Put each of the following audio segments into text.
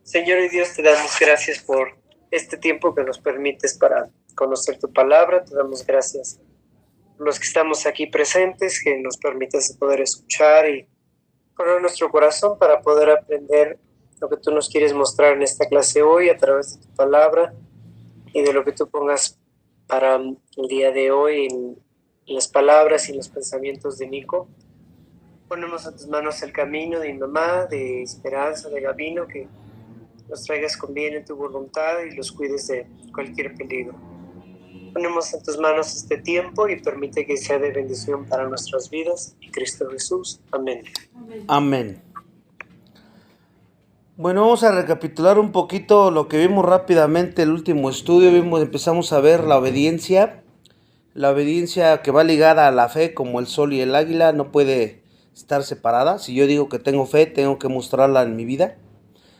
Señor y Dios, te damos gracias por este tiempo que nos permites para conocer tu palabra. Te damos gracias por los que estamos aquí presentes, que nos permites poder escuchar y poner nuestro corazón para poder aprender lo que tú nos quieres mostrar en esta clase hoy a través de tu palabra y de lo que tú pongas para el día de hoy en las palabras y los pensamientos de Nico. Ponemos a tus manos el camino de mi mamá, de Esperanza, de Gabino, que los traigas con bien en tu voluntad y los cuides de cualquier peligro. Ponemos en tus manos este tiempo y permite que sea de bendición para nuestras vidas. En Cristo Jesús. Amén. Amén. Bueno, vamos a recapitular un poquito lo que vimos rápidamente el último estudio. Empezamos a ver la obediencia que va ligada a la fe, como el sol y el águila, no puede estar separada. Si yo digo que tengo fe, tengo que mostrarla en mi vida.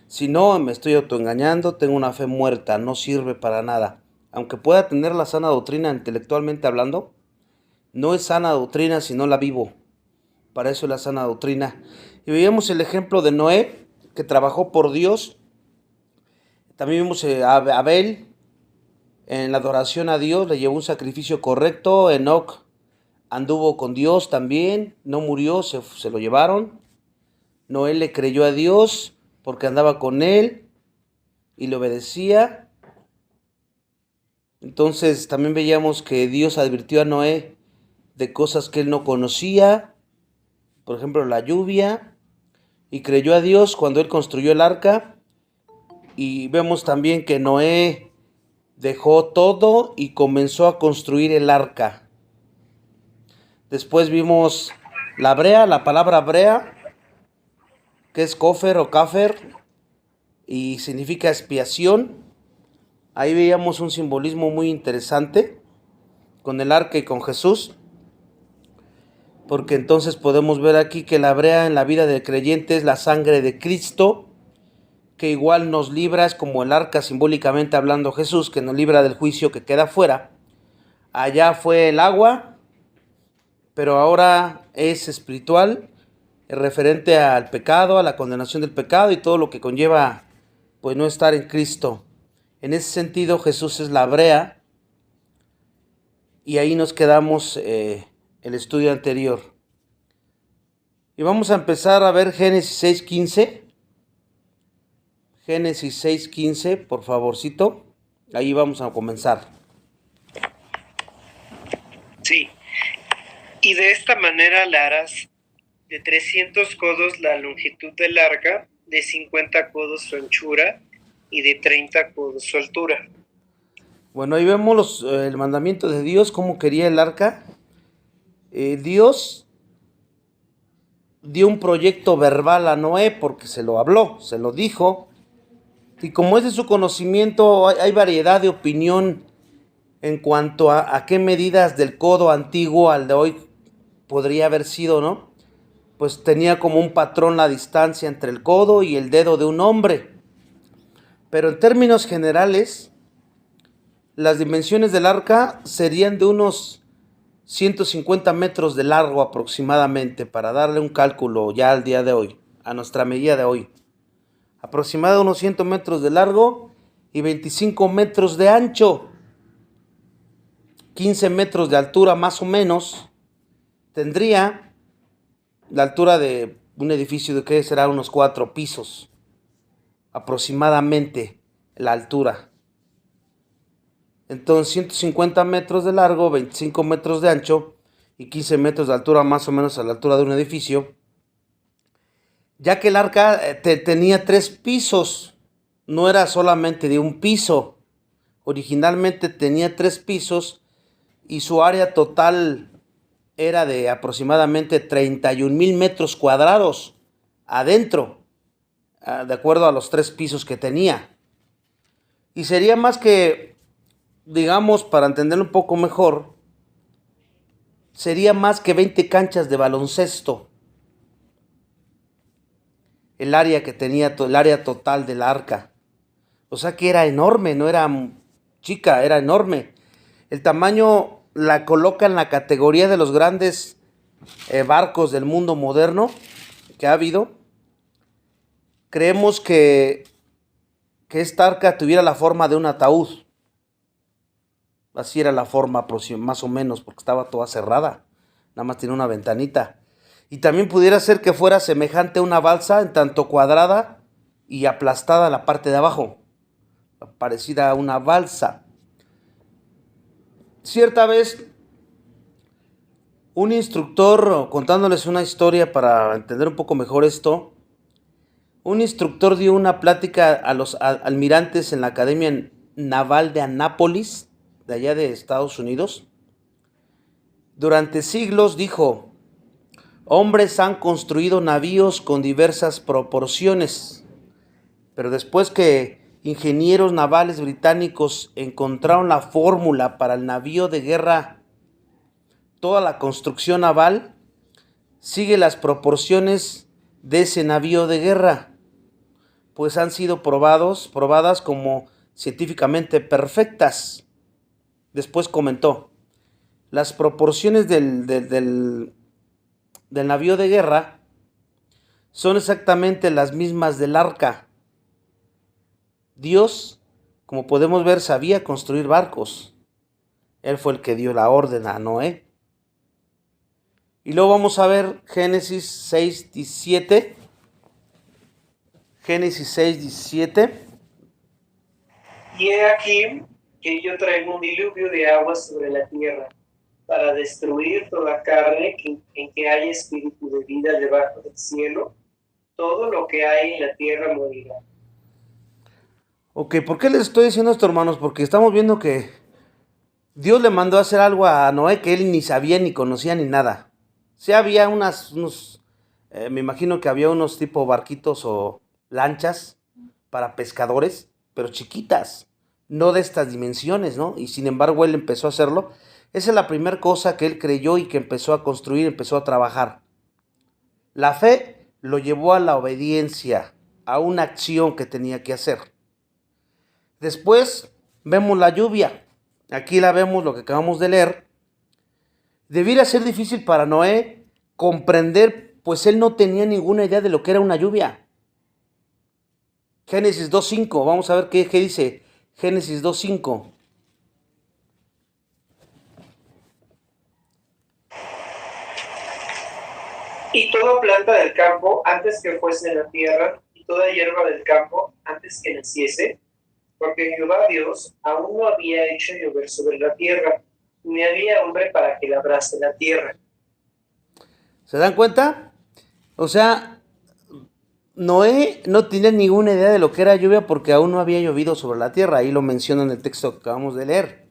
Si no, me estoy autoengañando, tengo una fe muerta, no sirve para nada. Aunque pueda tener la sana doctrina intelectualmente hablando, no es sana doctrina si no la vivo. Para eso es la sana doctrina. Y veíamos el ejemplo de Noé, que trabajó por Dios. También vimos a Abel, en la adoración a Dios, le llevó un sacrificio correcto. Enoc anduvo con Dios también, no murió, se lo llevaron. Noé le creyó a Dios porque andaba con él y le obedecía. Entonces también veíamos que Dios advirtió a Noé de cosas que él no conocía, por ejemplo la lluvia, y creyó a Dios cuando él construyó el arca. Y vemos también que Noé dejó todo y comenzó a construir el arca. Después vimos la brea, la palabra brea, que es kofer o kafer, y significa expiación. Ahí veíamos un simbolismo muy interesante con el arca y con Jesús, porque entonces podemos ver aquí que la brea en la vida del creyente es la sangre de Cristo, que igual nos libra, es como el arca simbólicamente hablando Jesús, que nos libra del juicio que queda afuera. Allá fue el agua, pero ahora es espiritual, referente al pecado, a la condenación del pecado y todo lo que conlleva pues no estar en Cristo. En ese sentido Jesús es la brea, y ahí nos quedamos el estudio anterior. Y vamos a empezar a ver Génesis 6:15. Génesis 6:15, por favorcito. Ahí vamos a comenzar. Sí. Y de esta manera le harás de 300 codos la longitud del arca, de 50 codos su anchura y de 30 codos su altura. Bueno, ahí vemos el mandamiento de Dios, cómo quería el arca. Dios dio un proyecto verbal a Noé porque se lo habló, se lo dijo. Y como es de su conocimiento, hay variedad de opinión en cuanto a qué medidas del codo antiguo al de hoy podría haber sido, ¿no? Pues tenía como un patrón la distancia entre el codo y el dedo de un hombre. Pero en términos generales, las dimensiones del arca serían de unos 150 metros de largo aproximadamente, para darle un cálculo ya al día de hoy, a nuestra medida de hoy. Aproximadamente unos 100 metros de largo y 25 metros de ancho, 15 metros de altura más o menos. Tendría la altura de un edificio de que será unos 4 pisos, aproximadamente la altura. Entonces 150 metros de largo, 25 metros de ancho y 15 metros de altura, más o menos a la altura de un edificio. Ya que el arca tenía 3 pisos, no era solamente de un piso. Originalmente tenía 3 pisos y su área total era de aproximadamente 31,000 metros cuadrados adentro, de acuerdo a los 3 pisos que tenía. Y sería más que, digamos, para entenderlo un poco mejor, sería más que 20 canchas de baloncesto. El área que tenía, el área total del arca. O sea que era enorme, no era chica, era enorme. El tamaño la coloca en la categoría de los grandes barcos del mundo moderno que ha habido. Creemos que que esta arca tuviera la forma de un ataúd. Así era la forma más o menos, porque estaba toda cerrada. Nada más tiene una ventanita. Y también pudiera ser que fuera semejante a una balsa, en tanto cuadrada y aplastada la parte de abajo, parecida a una balsa. Cierta vez, un instructor, contándoles una historia para entender un poco mejor esto, un instructor dio una plática a los almirantes en la Academia Naval de Annapolis, de allá de Estados Unidos. Durante siglos dijo: hombres han construido navíos con diversas proporciones, pero después que ingenieros navales británicos encontraron la fórmula para el navío de guerra, toda la construcción naval sigue las proporciones de ese navío de guerra, pues han sido probadas como científicamente perfectas. Después comentó: las proporciones del navío de guerra son exactamente las mismas del arca. Dios, como podemos ver, sabía construir barcos. Él fue el que dio la orden a Noé. Y luego vamos a ver Génesis 6:17. Génesis 6:17. Y he aquí que yo traigo un diluvio de aguas sobre la tierra, para destruir toda carne en que haya espíritu de vida debajo del cielo. Todo lo que hay en la tierra morirá. Ok, ¿por qué les estoy diciendo esto, hermanos? Porque estamos viendo que Dios le mandó a hacer algo a Noé que él ni sabía, ni conocía, ni nada. Sí había me imagino que había unos tipo barquitos o lanchas para pescadores, pero chiquitas, no de estas dimensiones, ¿no? Y sin embargo él empezó a hacerlo. Esa es la primera cosa que él creyó y que empezó a construir, empezó a trabajar. La fe lo llevó a la obediencia, a una acción que tenía que hacer. Después vemos la lluvia. Aquí la vemos, lo que acabamos de leer. Debiera ser difícil para Noé comprender, pues él no tenía ninguna idea de lo que era una lluvia. Génesis 2:5, vamos a ver qué dice Génesis 2:5. Y toda planta del campo antes que fuese en la tierra, y toda hierba del campo antes que naciese, porque Jehová Dios aún no había hecho llover sobre la tierra, ni había hombre para que labrase la tierra. ¿Se dan cuenta? O sea, Noé no tenía ninguna idea de lo que era lluvia porque aún no había llovido sobre la tierra. Ahí lo menciona en el texto que acabamos de leer.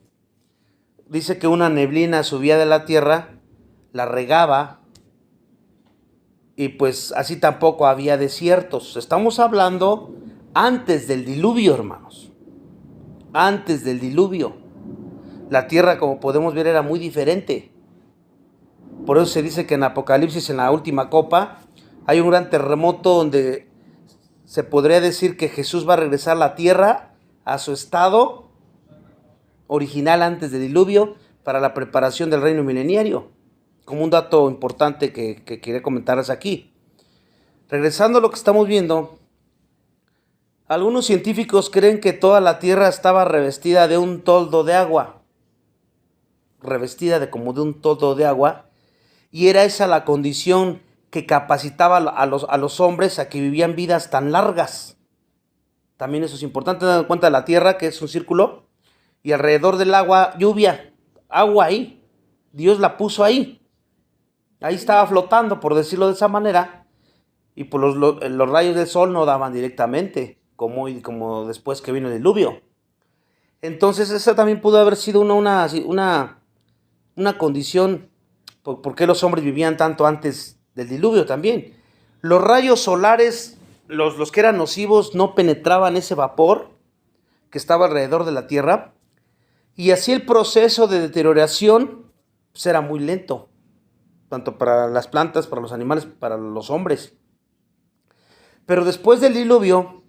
Dice que una neblina subía de la tierra, la regaba, y pues así tampoco había desiertos. Estamos hablando antes del diluvio, hermanos. Antes del diluvio. La tierra, como podemos ver, era muy diferente. Por eso se dice que en Apocalipsis, en la última copa, hay un gran terremoto donde se podría decir que Jesús va a regresar a la tierra a su estado original antes del diluvio para la preparación del reino mileniario. Como un dato importante que quería comentarles aquí. Regresando a lo que estamos viendo, algunos científicos creen que toda la tierra estaba revestida de un toldo de agua. Como de un toldo de agua. Y era esa la condición que capacitaba a los hombres a que vivían vidas tan largas. También eso es importante, tener en cuenta la tierra, que es un círculo, y alrededor del agua, lluvia, agua ahí. Dios la puso ahí. Ahí estaba flotando, por decirlo de esa manera, y por los rayos del sol no daban directamente, como después que vino el diluvio. Entonces esa también pudo haber sido una condición. ¿Por qué los hombres vivían tanto antes del diluvio también? Los rayos solares, los que eran nocivos, no penetraban ese vapor que estaba alrededor de la tierra, y así el proceso de deterioración pues, era muy lento, tanto para las plantas, para los animales, para los hombres. Pero después del diluvio,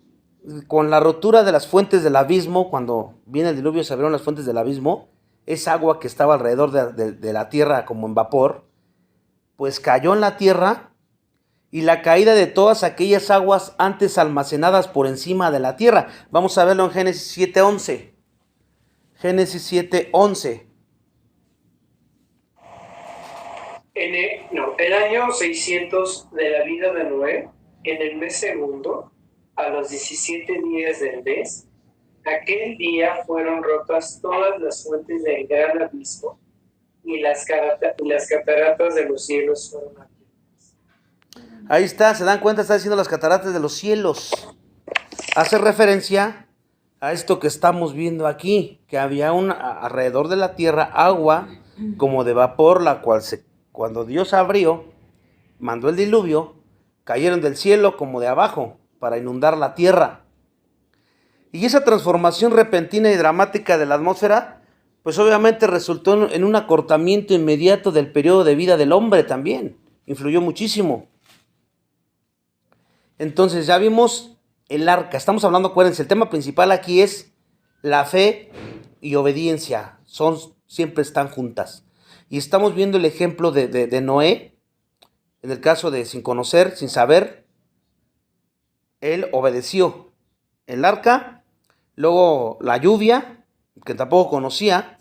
con la rotura de las fuentes del abismo, cuando viene el diluvio se abrieron las fuentes del abismo, esa agua que estaba alrededor de la tierra como en vapor, pues cayó en la tierra y la caída de todas aquellas aguas antes almacenadas por encima de la tierra. Vamos a verlo en Génesis 7:11. Génesis 7:11. El año 600 de la vida de Noé, en el mes segundo, a los 17 días del mes, aquel día fueron rotas todas las fuentes del gran abismo y las cataratas de los cielos fueron abiertas. Ahí está, se dan cuenta, está diciendo las cataratas de los cielos. Hace referencia a esto que estamos viendo aquí, que había alrededor de la tierra agua como de vapor, la cual cuando Dios abrió, mandó el diluvio, cayeron del cielo como de abajo para inundar la tierra. Y esa transformación repentina y dramática de la atmósfera, pues obviamente resultó en un acortamiento inmediato del periodo de vida del hombre también. Influyó muchísimo. Entonces ya vimos el arca. Estamos hablando, acuérdense, el tema principal aquí es la fe y obediencia. Siempre están juntas. Y estamos viendo el ejemplo de Noé, en el caso de sin conocer, sin saber, él obedeció. El arca, luego la lluvia, que tampoco conocía,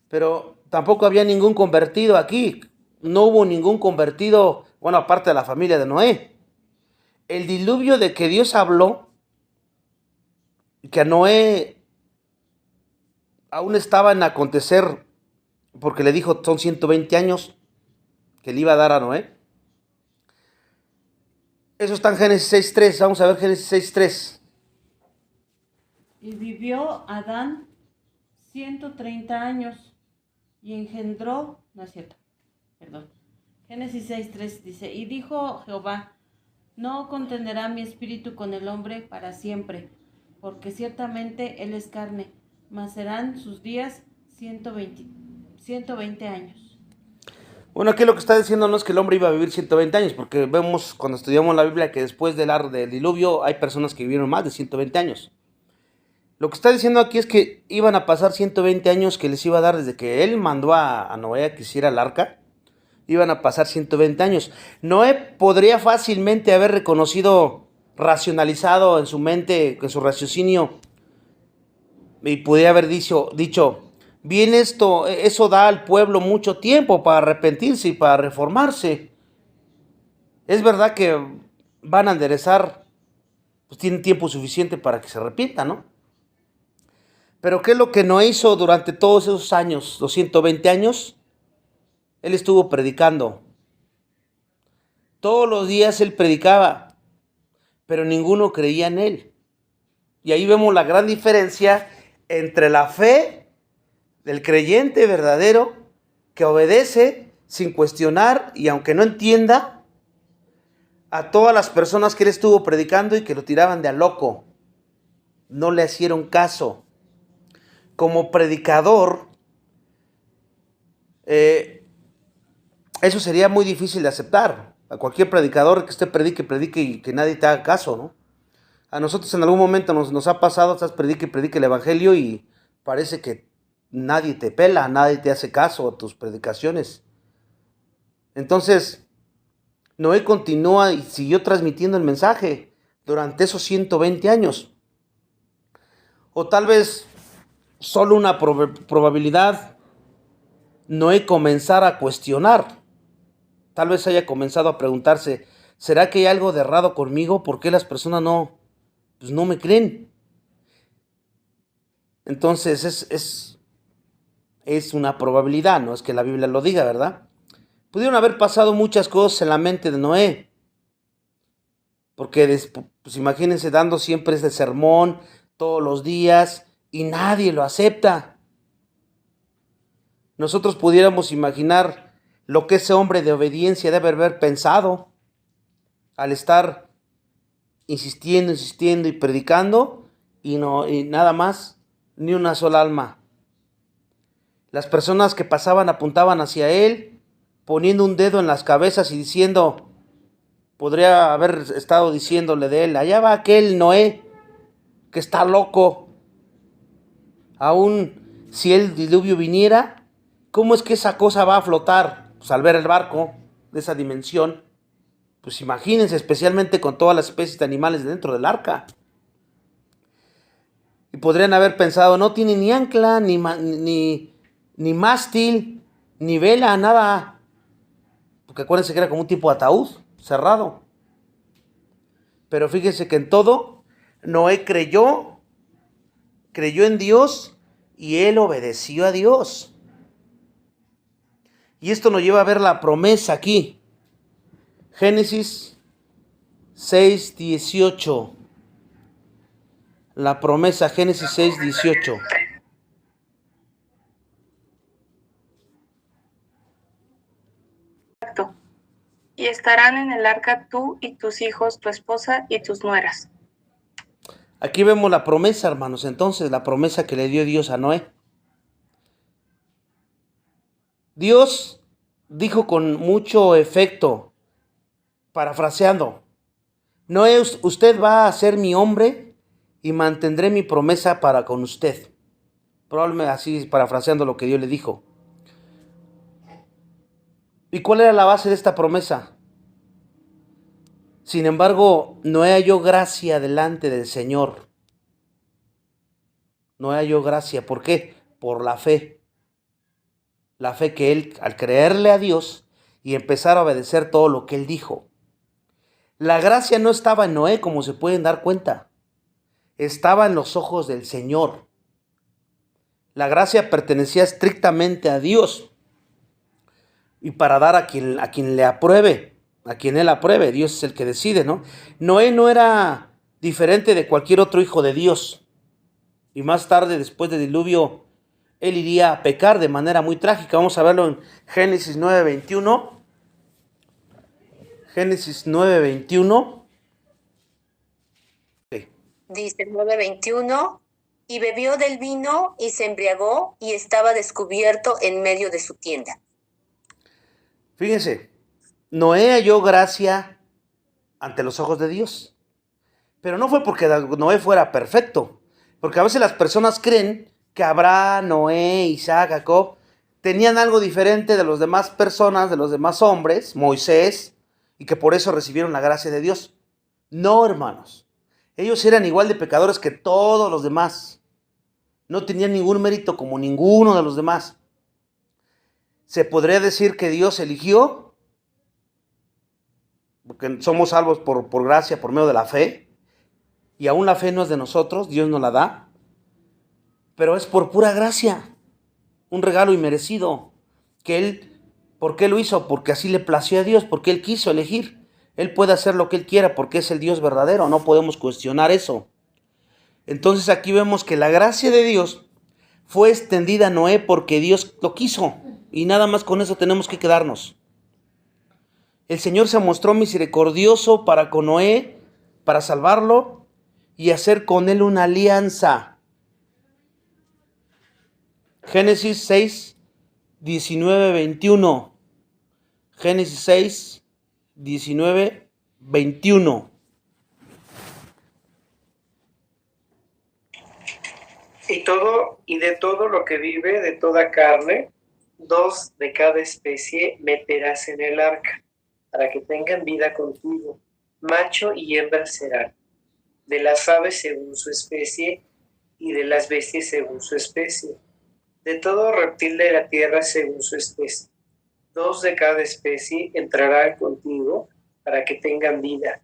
pero tampoco había ningún convertido aquí. No hubo ningún convertido, bueno, aparte de la familia de Noé. El diluvio de que Dios habló, que a Noé aún estaba en acontecer, porque le dijo, son 120 años que le iba a dar a Noé. Eso está en Génesis 6:3. Vamos a ver Génesis 6:3. Y vivió Adán 130 años y engendró, no es cierto, perdón. Génesis 6:3 dice, y dijo Jehová, no contenderá mi espíritu con el hombre para siempre, porque ciertamente él es carne, mas serán sus días 120 años. Bueno, aquí lo que está diciendo no es que el hombre iba a vivir 120 años, porque vemos cuando estudiamos la Biblia que después del diluvio hay personas que vivieron más de 120 años. Lo que está diciendo aquí es que iban a pasar 120 años que les iba a dar desde que él mandó a Noé a que hiciera el arca. Iban a pasar 120 años. Noé podría fácilmente haber reconocido, racionalizado en su mente, en su raciocinio, y podría haber dicho, bien eso da al pueblo mucho tiempo para arrepentirse y para reformarse. Es verdad que van a enderezar, pues tienen tiempo suficiente para que se arrepientan, ¿no? Pero ¿qué es lo que no hizo durante todos esos años, los 120 años? Él estuvo predicando. Todos los días él predicaba, pero ninguno creía en él. Y ahí vemos la gran diferencia entre la fe del creyente verdadero que obedece sin cuestionar y aunque no entienda, a todas las personas que él estuvo predicando y que lo tiraban de a loco. No le hicieron caso. Como predicador, eso sería muy difícil de aceptar. A cualquier predicador que usted predique y que nadie te haga caso, ¿no? A nosotros en algún momento nos ha pasado, estás predique el evangelio y parece que nadie te pela, nadie te hace caso a tus predicaciones. Entonces, Noé continúa y siguió transmitiendo el mensaje durante esos 120 años. O tal vez solo una probabilidad, Noé comenzara a cuestionar. Tal vez haya comenzado a preguntarse, ¿será que hay algo de errado conmigo? ¿Por qué las personas no me creen? Entonces es una probabilidad, no es que la Biblia lo diga, ¿verdad? Pudieron haber pasado muchas cosas en la mente de Noé. Porque, pues imagínense dando siempre ese sermón todos los días y nadie lo acepta. Nosotros pudiéramos imaginar lo que ese hombre de obediencia debe haber pensado al estar insistiendo y predicando y nada más, ni una sola alma. Las personas que pasaban apuntaban hacia él, poniendo un dedo en las cabezas y diciendo, podría haber estado diciéndole de él, allá va aquel Noé que está loco. Aún si el diluvio viniera, ¿cómo es que esa cosa va a flotar? Pues al ver el barco de esa dimensión. Pues imagínense, especialmente con todas las especies de animales dentro del arca. Y podrían haber pensado, no tiene ni ancla, ni mástil, ni vela, nada. Porque acuérdense que era como un tipo de ataúd, cerrado. Pero fíjense que en todo, Noé creyó en Dios y él obedeció a Dios. Y esto nos lleva a ver la promesa aquí. Génesis 6:18. La promesa, Génesis 6:18. Y estarán en el arca tú y tus hijos, tu esposa y tus nueras. Aquí vemos la promesa, hermanos. Entonces, la promesa que le dio Dios a Noé. Dios dijo con mucho efecto, parafraseando: Noé, usted va a ser mi hombre y mantendré mi promesa para con usted. Probablemente así, parafraseando lo que Dios le dijo. ¿Y cuál era la base de esta promesa? Sin embargo, Noé halló gracia delante del Señor. Noé halló gracia. ¿Por qué? Por la fe. La fe que él, al creerle a Dios y empezar a obedecer todo lo que él dijo. La gracia no estaba en Noé, como se pueden dar cuenta. Estaba en los ojos del Señor. La gracia pertenecía estrictamente a Dios. Y para dar a quien le apruebe, a quien él apruebe, Dios es el que decide, ¿no? Noé no era diferente de cualquier otro hijo de Dios. Y más tarde, después del diluvio, él iría a pecar de manera muy trágica. Vamos a verlo en Génesis 9:21. Génesis 9:21. Okay. Dice 9:21, y bebió del vino y se embriagó y estaba descubierto en medio de su tienda. Fíjense, Noé halló gracia ante los ojos de Dios. Pero no fue porque Noé fuera perfecto. Porque a veces las personas creen que Abraham, Noé, Isaac, Jacob tenían algo diferente de las demás personas, de los demás hombres, Moisés, y que por eso recibieron la gracia de Dios. No, hermanos. Ellos eran igual de pecadores que todos los demás. No tenían ningún mérito como ninguno de los demás. Se podría decir que Dios eligió, porque somos salvos por gracia, por medio de la fe, y aún la fe no es de nosotros, Dios nos la da, pero es por pura gracia, un regalo inmerecido, que Él, ¿por qué lo hizo? Porque así le plació a Dios, porque Él quiso elegir. Él puede hacer lo que Él quiera porque es el Dios verdadero, no podemos cuestionar eso. Entonces aquí vemos que la gracia de Dios fue extendida a Noé porque Dios lo quiso. Y nada más con eso tenemos que quedarnos. El Señor se mostró misericordioso para con Noé, para salvarlo y hacer con él una alianza. Génesis 6, 19, 21. Génesis 6, 19, 21. Y de todo lo que vive, de toda carne, 2 de cada especie meterás en el arca, para que tengan vida contigo. Macho y hembra serán, de las aves según su especie, y de las bestias según su especie, de todo reptil de la tierra según su especie. 2 de cada especie entrarán contigo, para que tengan vida.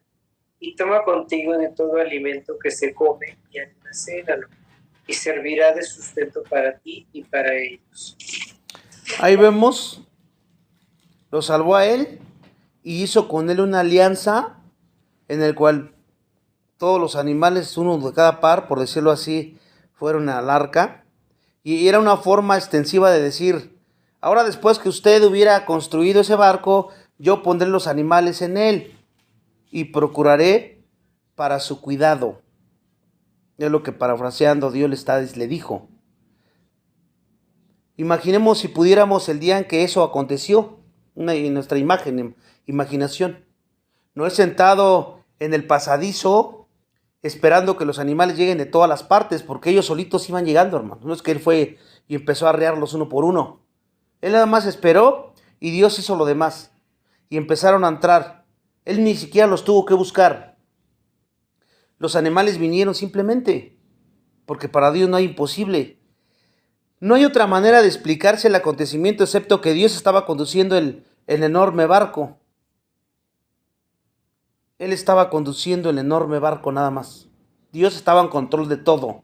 Y toma contigo de todo alimento que se come, y almacénalo, y servirá de sustento para ti y para ellos. Ahí vemos, lo salvó a él y hizo con él una alianza en el cual todos los animales, uno de cada par, por decirlo así, fueron al arca. Y era una forma extensiva de decir, ahora después que usted hubiera construido ese barco, yo pondré los animales en él y procuraré para su cuidado. Es lo que parafraseando Dios le dijo. Imaginemos si pudiéramos el día en que eso aconteció, en nuestra imaginación. No he sentado en el pasadizo esperando que los animales lleguen de todas las partes, porque ellos solitos iban llegando, hermano. No es que él fue y empezó a arrearlos uno por uno. Él nada más esperó y Dios hizo lo demás. Y empezaron a entrar Él ni siquiera los tuvo que buscar. Los animales vinieron simplemente, porque para Dios no hay imposible. No hay otra manera de explicarse el acontecimiento excepto que Dios estaba conduciendo el enorme barco. Él estaba conduciendo el enorme barco nada más. Dios estaba en control de todo.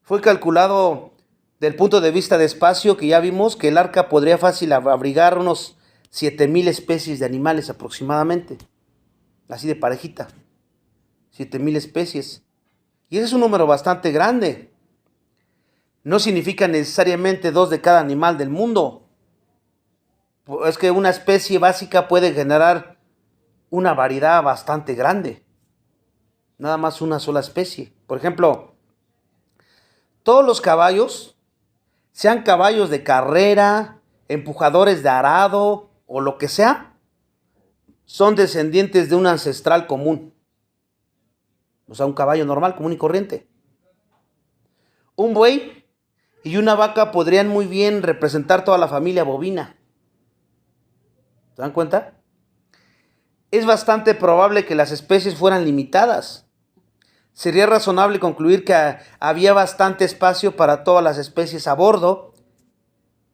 Fue calculado del punto de vista de espacio, que ya vimos que el arca podría fácil abrigar unos 7,000 especies de animales aproximadamente. Así de parejita. 7,000 especies. Y ese es un número bastante grande. No significa necesariamente 2 de cada animal del mundo. Es que una especie básica puede generar una variedad bastante grande. Nada más una sola especie. Por ejemplo, todos los caballos, sean caballos de carrera, empujadores de arado o lo que sea, son descendientes de un ancestral común. O sea, un caballo normal, común y corriente. Un buey y una vaca podrían muy bien representar toda la familia bovina. ¿Se dan cuenta? Es bastante probable que las especies fueran limitadas. Sería razonable concluir que había bastante espacio para todas las especies a bordo.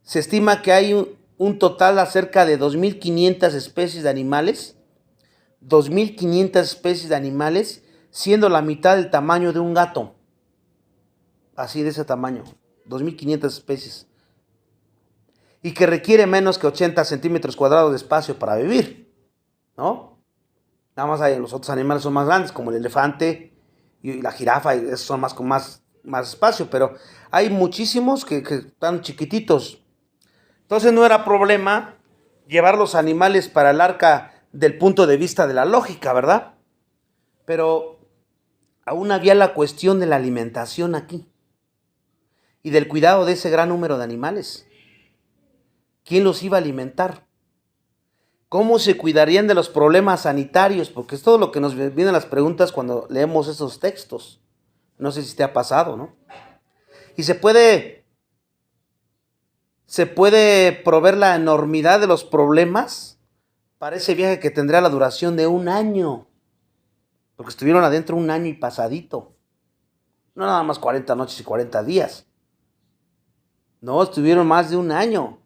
Se estima que hay un total de cerca de 2,500 especies de animales. 2,500 especies de animales, siendo la mitad del tamaño de un gato. Así de ese tamaño. 2,500 especies. Y que requiere menos que 80 centímetros cuadrados de espacio para vivir, ¿no? Nada más los otros animales son más grandes, como el elefante y la jirafa, y esos son con más espacio, pero hay muchísimos que están chiquititos. Entonces no era problema llevar los animales para el arca del punto de vista de la lógica, ¿verdad? Pero aún había la cuestión de la alimentación aquí y del cuidado de ese gran número de animales. ¿Quién los iba a alimentar? ¿Cómo se cuidarían de los problemas sanitarios? Porque es todo lo que nos vienen las preguntas cuando leemos esos textos. No sé si te ha pasado, ¿no? Y se puede proveer la enormidad de los problemas para ese viaje que tendría la duración de 1 año. Porque estuvieron adentro 1 año y pasadito. No nada más 40 noches y 40 días. No, estuvieron más de 1 año.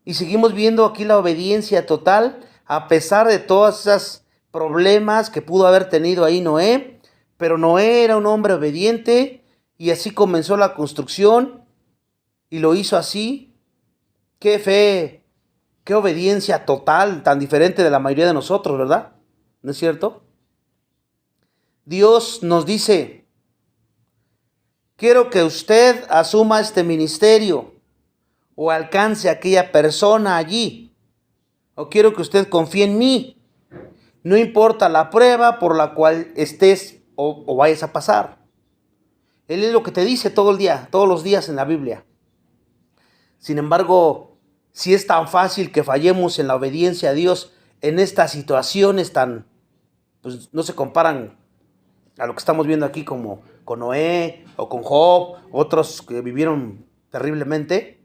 Y seguimos viendo aquí la obediencia total, a pesar de todos esos problemas que pudo haber tenido ahí Noé. Pero Noé era un hombre obediente y así comenzó la construcción y lo hizo así. Qué fe, qué obediencia total, tan diferente de la mayoría de nosotros, ¿verdad? ¿No es cierto? Dios nos dice: quiero que usted asuma este ministerio o alcance a aquella persona allí, o quiero que usted confíe en mí. No importa la prueba por la cual estés o vayas a pasar. Él es lo que te dice todo el día, todos los días en la Biblia. Sin embargo, si es tan fácil que fallemos en la obediencia a Dios en estas situaciones tan, pues no se comparan a lo que estamos viendo aquí como con Noé o con Job, otros que vivieron terriblemente.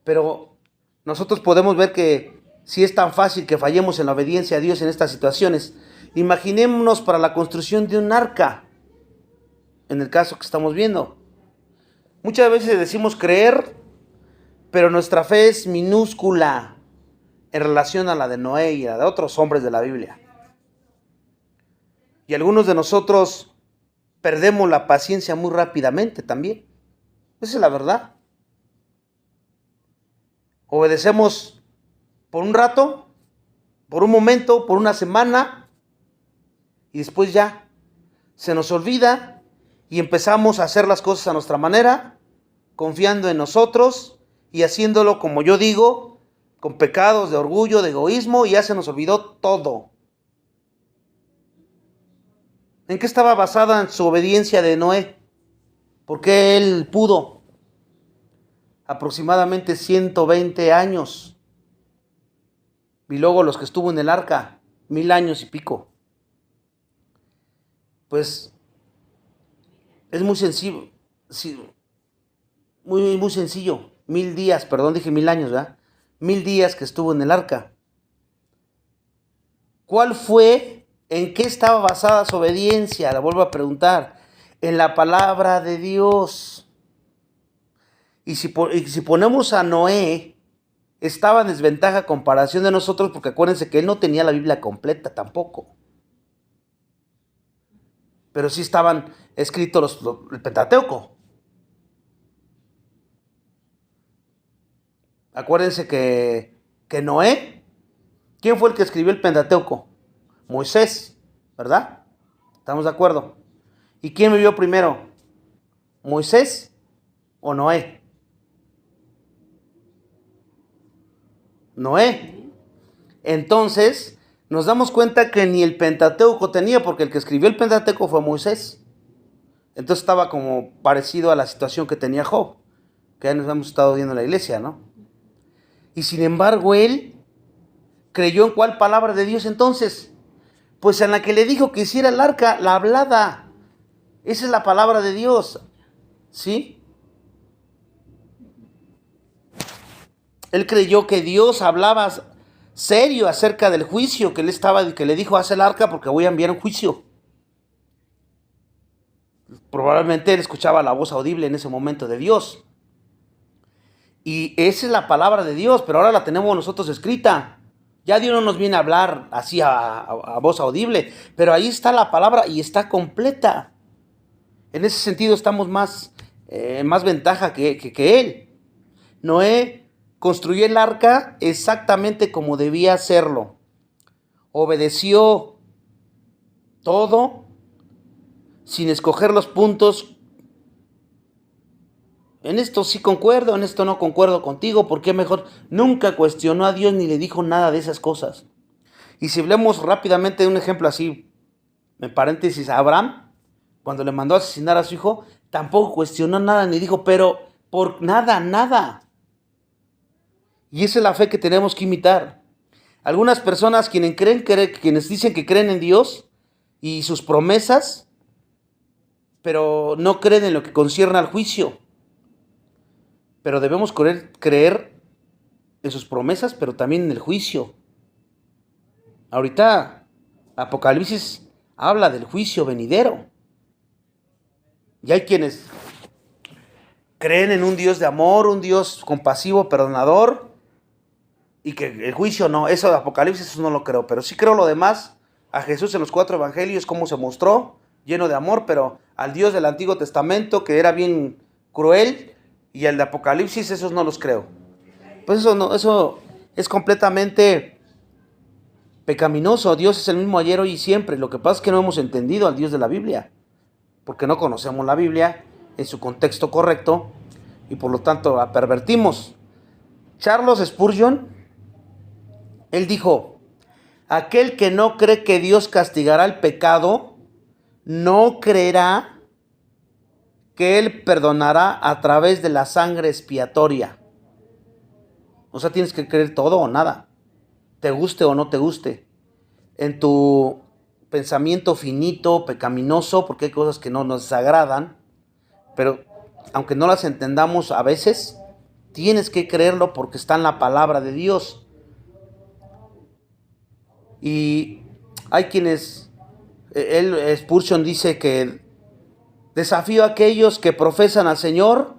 Pero nosotros podemos ver que si es tan fácil que fallemos en la obediencia a Dios en estas situaciones, imaginémonos para la construcción de un arca, en el caso que estamos viendo. Muchas veces decimos creer, pero nuestra fe es minúscula en relación a la de Noé y a la de otros hombres de la Biblia. Y algunos de nosotros perdemos la paciencia muy rápidamente también. Esa es la verdad. Obedecemos por un rato, por un momento, por una semana, y después ya se nos olvida y empezamos a hacer las cosas a nuestra manera, confiando en nosotros y haciéndolo, como yo digo, con pecados de orgullo, de egoísmo, y ya se nos olvidó todo. ¿En qué estaba basada en su obediencia de Noé? Porque él pudo. Aproximadamente 120 años. Y luego los que estuvo en el arca, 1000 años y pico. Pues es muy sencillo. Muy sencillo. 1000 días, perdón, dije 1000 años, ¿verdad? 1000 días que estuvo en el arca. ¿En qué estaba basada su obediencia? La vuelvo a preguntar. En la palabra de Dios. Y si ponemos a Noé, estaba en desventaja a comparación de nosotros, porque acuérdense que él no tenía la Biblia completa tampoco. Pero sí estaban escritos el Pentateuco. Acuérdense que Noé, ¿quién fue el que escribió el Pentateuco? Moisés, ¿verdad? ¿Estamos de acuerdo? ¿Y quién vivió primero? ¿Moisés o Noé? Noé. Entonces, nos damos cuenta que ni el Pentateuco tenía, porque el que escribió el Pentateuco fue Moisés. Entonces estaba como parecido a la situación que tenía Job, que ya nos hemos estado viendo en la iglesia, ¿no? Y sin embargo, él creyó en cuál palabra de Dios entonces. Pues en la que le dijo que hiciera el arca, la hablada. Esa es la palabra de Dios, ¿sí? Él creyó que Dios hablaba serio acerca del juicio que le dijo, haz el arca porque voy a enviar un juicio. Probablemente él escuchaba la voz audible en ese momento de Dios. Y esa es la palabra de Dios, pero ahora la tenemos nosotros escrita. Ya Dios no nos viene a hablar así a voz audible, pero ahí está la palabra y está completa. En ese sentido estamos más ventaja que él. Noé construyó el arca exactamente como debía hacerlo. Obedeció todo sin escoger los puntos. En esto sí concuerdo, en esto no concuerdo contigo, porque mejor nunca cuestionó a Dios ni le dijo nada de esas cosas. Y si hablamos rápidamente de un ejemplo así, en paréntesis, a Abraham, cuando le mandó a asesinar a su hijo, tampoco cuestionó nada ni dijo, pero por nada. Y esa es la fe que tenemos que imitar. Algunas personas quienes dicen que creen en Dios y sus promesas, pero no creen en lo que concierne al juicio. Pero debemos creer en sus promesas, pero también en el juicio. Ahorita Apocalipsis habla del juicio venidero. Y hay quienes creen en un Dios de amor, un Dios compasivo, perdonador, y que el juicio no, eso de Apocalipsis eso no lo creo, pero sí creo lo demás, a Jesús en los 4 evangelios, cómo se mostró, lleno de amor, pero al Dios del Antiguo Testamento, que era bien cruel, y al de Apocalipsis, esos no los creo. Pues eso es completamente pecaminoso. Dios es el mismo ayer, hoy y siempre. Lo que pasa es que no hemos entendido al Dios de la Biblia, porque no conocemos la Biblia en su contexto correcto, y por lo tanto la pervertimos. Charles Spurgeon, él dijo, aquel que no cree que Dios castigará el pecado, no creerá que Él perdonará a través de la sangre expiatoria. O sea, tienes que creer todo o nada, te guste o no te guste. En tu pensamiento finito, pecaminoso, porque hay cosas que no nos desagradan, pero aunque no las entendamos a veces, tienes que creerlo porque está en la palabra de Dios. Y hay quienes, Spurgeon dice que desafío a aquellos que profesan al Señor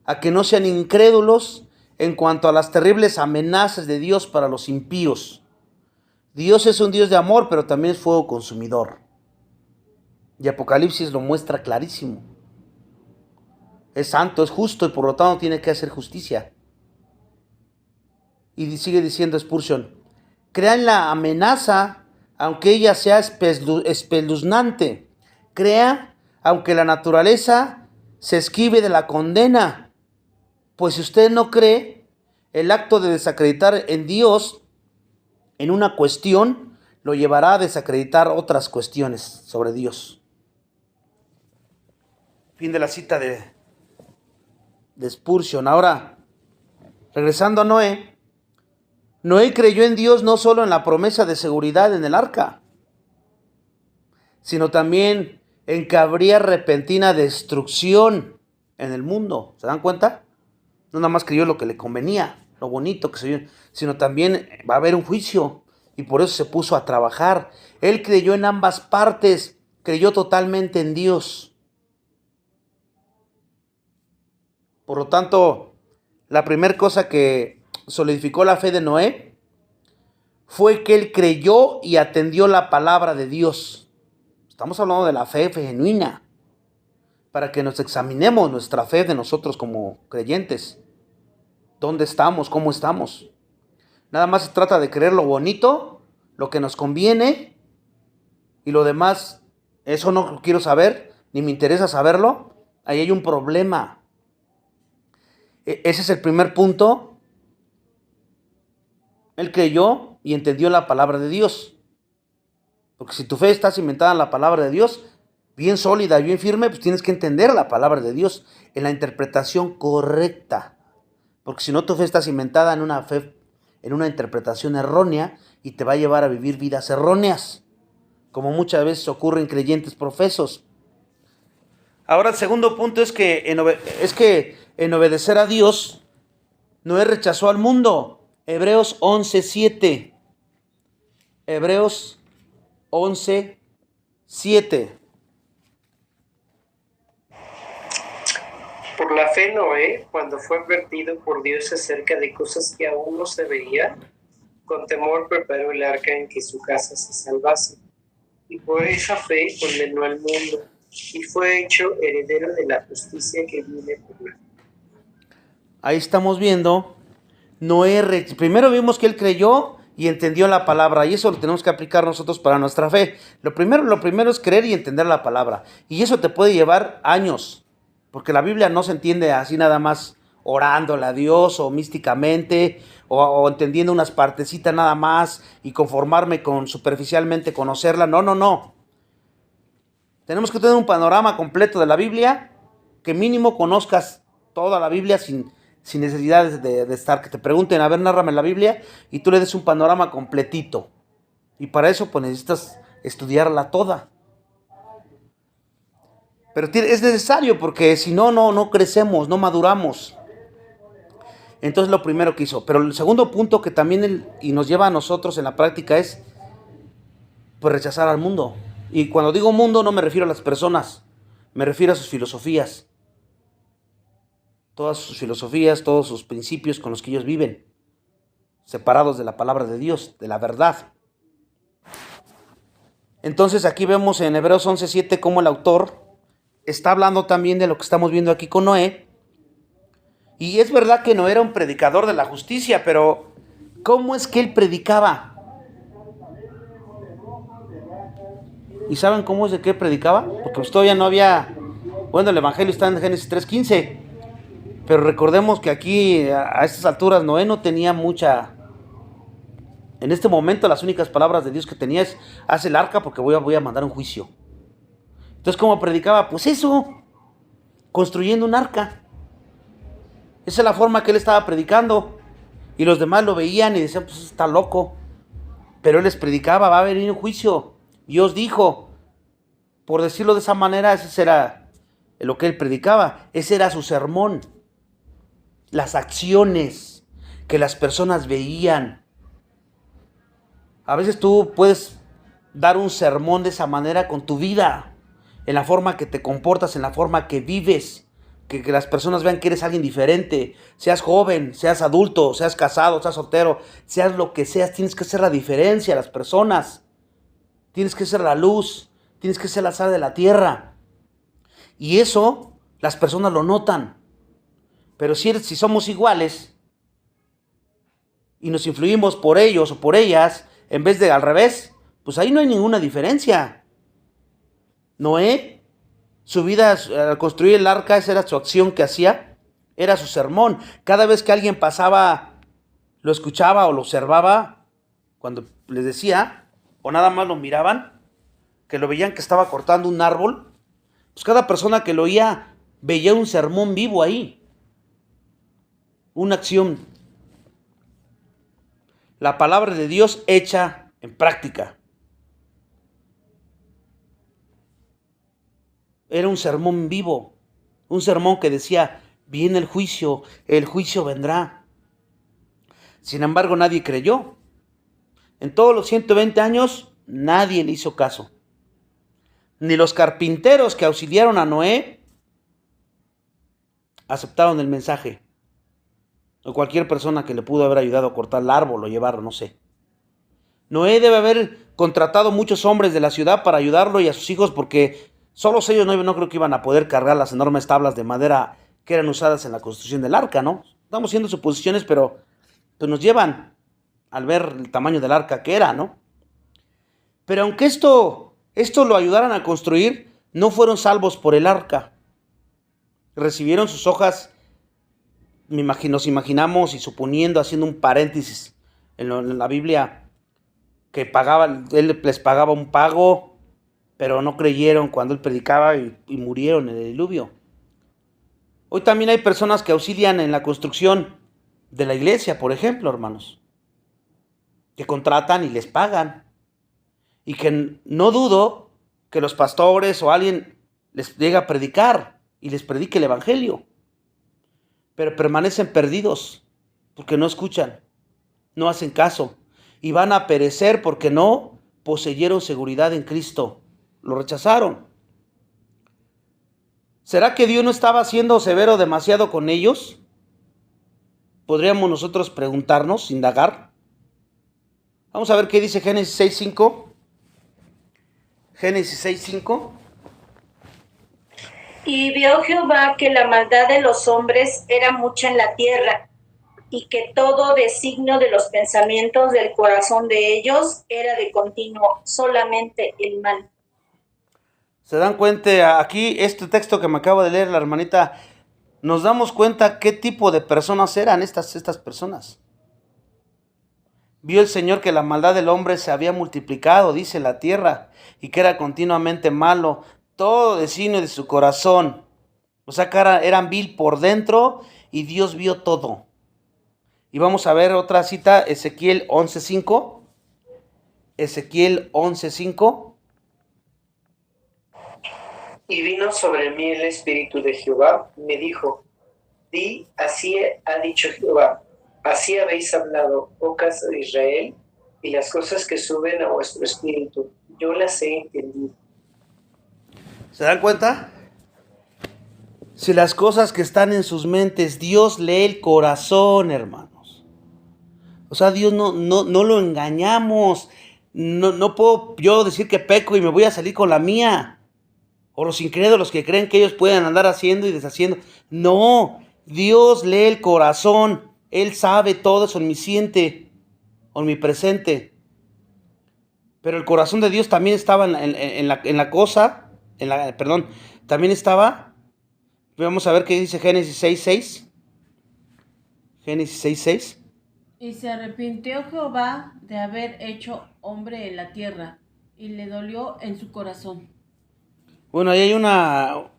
a que no sean incrédulos en cuanto a las terribles amenazas de Dios para los impíos. Dios es un Dios de amor, pero también es fuego consumidor. Y Apocalipsis lo muestra clarísimo. Es santo, es justo y por lo tanto tiene que hacer justicia. Y sigue diciendo Spurgeon, crean la amenaza aunque ella sea espeluznante. Crea aunque la naturaleza se esquive de la condena. Pues si usted no cree, el acto de desacreditar en Dios en una cuestión lo llevará a desacreditar otras cuestiones sobre Dios. Fin de la cita de Spurgeon. Ahora, regresando a Noé. Noé creyó en Dios no solo en la promesa de seguridad en el arca, sino también en que habría repentina destrucción en el mundo. ¿Se dan cuenta? No nada más creyó lo que le convenía, lo bonito que se vio, sino también va a haber un juicio. y por eso se puso a trabajar. Él creyó en ambas partes, creyó totalmente en Dios. Por lo tanto, la primera cosa que solidificó la fe de Noé fue que él creyó y atendió la palabra de Dios. Estamos hablando de la fe genuina, para que nos examinemos nuestra fe de nosotros como creyentes. ¿Dónde estamos? ¿Cómo estamos? Nada más se trata de creer lo bonito, lo que nos conviene, y lo demás, eso no quiero saber, ni me interesa saberlo. Ahí hay un problema. Ese es el primer punto. Él creyó y entendió la palabra de Dios. Porque si tu fe está cimentada en la palabra de Dios, bien sólida y bien firme, pues tienes que entender la palabra de Dios en la interpretación correcta. Porque si no, tu fe está cimentada en una interpretación errónea y te va a llevar a vivir vidas erróneas, como muchas veces ocurre en creyentes profesos. Ahora, el segundo punto es que en obedecer a Dios, Noé rechazó al mundo. Hebreos 11:7. Hebreos 11:7. Por la fe Noé, cuando fue advertido por Dios acerca de cosas que aún no se veían, con temor preparó el arca en que su casa se salvase. Y por esa fe condenó al mundo, y fue hecho heredero de la justicia que viene por la fe. Ahí estamos viendo, primero vimos que él creyó y entendió la palabra, y eso lo tenemos que aplicar nosotros para nuestra fe. Lo primero es creer y entender la palabra, y eso te puede llevar años, porque la Biblia no se entiende así nada más orándole a Dios o místicamente o entendiendo unas partecitas nada más y conformarme con superficialmente conocerla. No. Tenemos que tener un panorama completo de la Biblia, que mínimo conozcas toda la Biblia sin necesidad de estar, que te pregunten, a ver, nárrame la Biblia, y tú le des un panorama completito. Y para eso pues necesitas estudiarla toda. Pero es necesario, porque si no, no crecemos, no maduramos. Entonces lo primero que hizo. Pero el segundo punto que también y nos lleva a nosotros en la práctica es pues rechazar al mundo. Y cuando digo mundo no me refiero a las personas, me refiero a sus filosofías. Todas sus filosofías, todos sus principios con los que ellos viven, separados de la palabra de Dios, de la verdad. Entonces aquí vemos en Hebreos 11:7 cómo el autor está hablando también de lo que estamos viendo aquí con Noé. Y es verdad que Noé era un predicador de la justicia, pero ¿cómo es que él predicaba? ¿Y saben cómo es de qué predicaba? Porque pues todavía no había... Bueno, el Evangelio está en Génesis 3:15. Pero recordemos que aquí, a estas alturas, Noé no tenía mucha... En este momento las únicas palabras de Dios que tenía es: haz el arca porque voy a mandar un juicio. Entonces, ¿cómo predicaba? Pues eso, construyendo un arca. Esa es la forma que él estaba predicando. Y los demás lo veían y decían, pues está loco. Pero él les predicaba, va a venir un juicio. Dios dijo. Por decirlo de esa manera, ese era lo que él predicaba. Ese era su sermón. Las acciones que las personas veían. A veces tú puedes dar un sermón de esa manera con tu vida, en la forma que te comportas, en la forma que vives, que las personas vean que eres alguien diferente. Seas joven, seas adulto, seas casado, seas soltero, seas lo que seas, tienes que ser la diferencia a las personas. Tienes que ser la luz, tienes que ser la sal de la tierra. Y eso las personas lo notan. Pero si somos iguales y nos influimos por ellos o por ellas, en vez de al revés, pues ahí no hay ninguna diferencia. Noé, su vida al construir el arca, esa era su acción que hacía, era su sermón. Cada vez que alguien pasaba, lo escuchaba o lo observaba, cuando les decía, o nada más lo miraban, que lo veían que estaba cortando un árbol, pues cada persona que lo oía veía un sermón vivo ahí. Una acción. La palabra de Dios hecha en práctica. Era un sermón vivo. Un sermón que decía, viene el juicio vendrá. Sin embargo, nadie creyó. En todos los 120 años nadie le hizo caso. Ni los carpinteros que auxiliaron a Noé aceptaron el mensaje. O cualquier persona que le pudo haber ayudado a cortar el árbol o llevarlo, no sé. Noé debe haber contratado muchos hombres de la ciudad para ayudarlo y a sus hijos, porque solos ellos no creo que iban a poder cargar las enormes tablas de madera que eran usadas en la construcción del arca, ¿no? Estamos haciendo suposiciones, pero pues nos llevan al ver el tamaño del arca que era, ¿no? Pero aunque esto lo ayudaran a construir, no fueron salvos por el arca. Recibieron sus hojas, nos imaginamos y suponiendo, haciendo un paréntesis en la Biblia, que él les pagaba un pago, pero no creyeron cuando él predicaba y murieron en el diluvio. Hoy también hay personas que auxilian en la construcción de la iglesia, por ejemplo, hermanos, que contratan y les pagan, y que no dudo que los pastores o alguien les llegue a predicar y les predique el evangelio, pero permanecen perdidos porque no escuchan, no hacen caso y van a perecer porque no poseyeron seguridad en Cristo, lo rechazaron. ¿Será que Dios no estaba siendo severo demasiado con ellos? Podríamos nosotros preguntarnos, indagar. Vamos a ver qué dice Génesis 6:5. Génesis 6:5. Y vio Jehová que la maldad de los hombres era mucha en la tierra, y que todo designio de los pensamientos del corazón de ellos era de continuo, solamente el mal. ¿Se dan cuenta? Aquí, este texto que me acaba de leer la hermanita, nos damos cuenta qué tipo de personas eran estas personas. Vio el Señor que la maldad del hombre se había multiplicado, dice, la tierra, y que era continuamente malo, todo designio de su corazón. O sea, que eran vil por dentro, y Dios vio todo. Y vamos a ver otra cita, Ezequiel 11:5. Ezequiel 11:5. Y vino sobre mí el Espíritu de Jehová, y me dijo, di, así ha dicho Jehová, así habéis hablado, oh casa de Israel, y las cosas que suben a vuestro espíritu, yo las he entendido. ¿Se dan cuenta? Si las cosas que están en sus mentes, Dios lee el corazón, hermanos. O sea, Dios no lo engañamos. No puedo yo decir que peco y me voy a salir con la mía. O los incrédulos que creen que ellos pueden andar haciendo y deshaciendo. No, Dios lee el corazón. Él sabe todo, es omnisciente, omnipresente. Pero el corazón de Dios también estaba también estaba. Vamos a ver qué dice Génesis 6:6. Génesis 6:6. Y se arrepintió Jehová de haber hecho hombre en la tierra, y le dolió en su corazón. Bueno, ahí hay un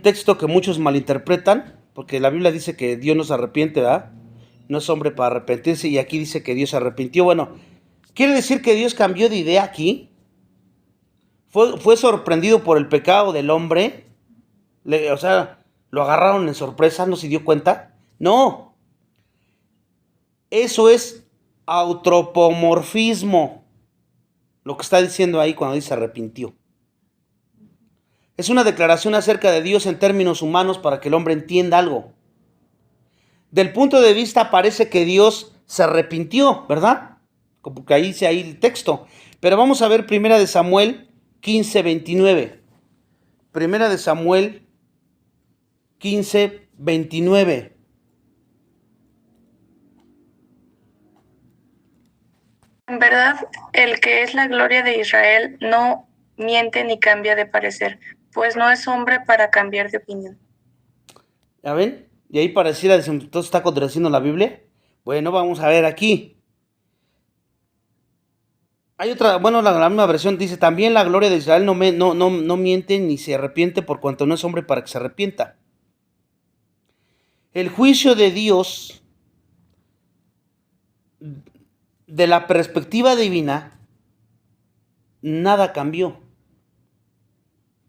texto que muchos malinterpretan, porque la Biblia dice que Dios no se arrepiente, ¿verdad? No es hombre para arrepentirse, y aquí dice que Dios se arrepintió. Bueno, ¿quiere decir que Dios cambió de idea aquí? ¿Fue sorprendido por el pecado del hombre? O sea, ¿lo agarraron en sorpresa? ¿No se dio cuenta? No. Eso es antropomorfismo, lo que está diciendo ahí cuando dice arrepintió. Es una declaración acerca de Dios en términos humanos para que el hombre entienda algo. Del punto de vista parece que Dios se arrepintió, ¿verdad? Porque ahí dice ahí el texto. Pero vamos a ver Primera de Samuel 15:29. Primera de Samuel 15:29. En verdad, el que es la gloria de Israel no miente ni cambia de parecer, pues no es hombre para cambiar de opinión. ¿Ya ven? Y ahí pareciera, entonces está contradiciendo la Biblia. Bueno, vamos a ver aquí. Hay otra, bueno, la misma versión dice, también la gloria de Israel no miente ni se arrepiente por cuanto no es hombre para que se arrepienta. El juicio de Dios, de la perspectiva divina, nada cambió.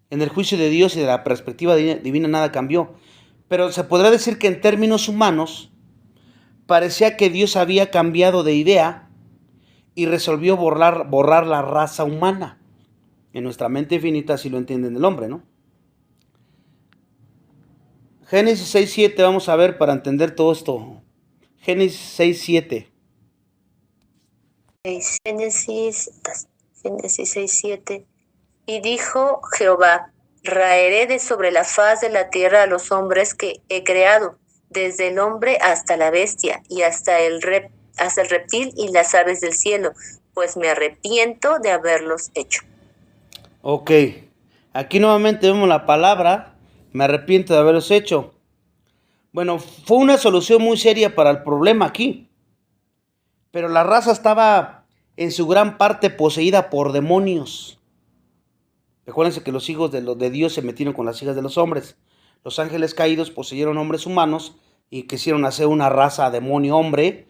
En el juicio de Dios y de la perspectiva divina nada cambió. Pero se podrá decir que en términos humanos, parecía que Dios había cambiado de idea y resolvió borrar la raza humana. En nuestra mente finita así lo entienden el hombre, ¿no? Génesis 6:7 vamos a ver para entender todo esto. Génesis 6:7. Génesis 6:7. Y dijo Jehová: raeré de sobre la faz de la tierra a los hombres que he creado, desde el hombre hasta la bestia, y hasta el reptil y las aves del cielo, pues me arrepiento de haberlos hecho. Ok, aquí nuevamente vemos la palabra, me arrepiento de haberlos hecho. Bueno, fue una solución muy seria para el problema aquí. Pero la raza estaba en su gran parte poseída por demonios. Recuérdense que los hijos de Dios se metieron con las hijas de los hombres. Los ángeles caídos poseyeron hombres humanos y quisieron hacer una raza demonio-hombre.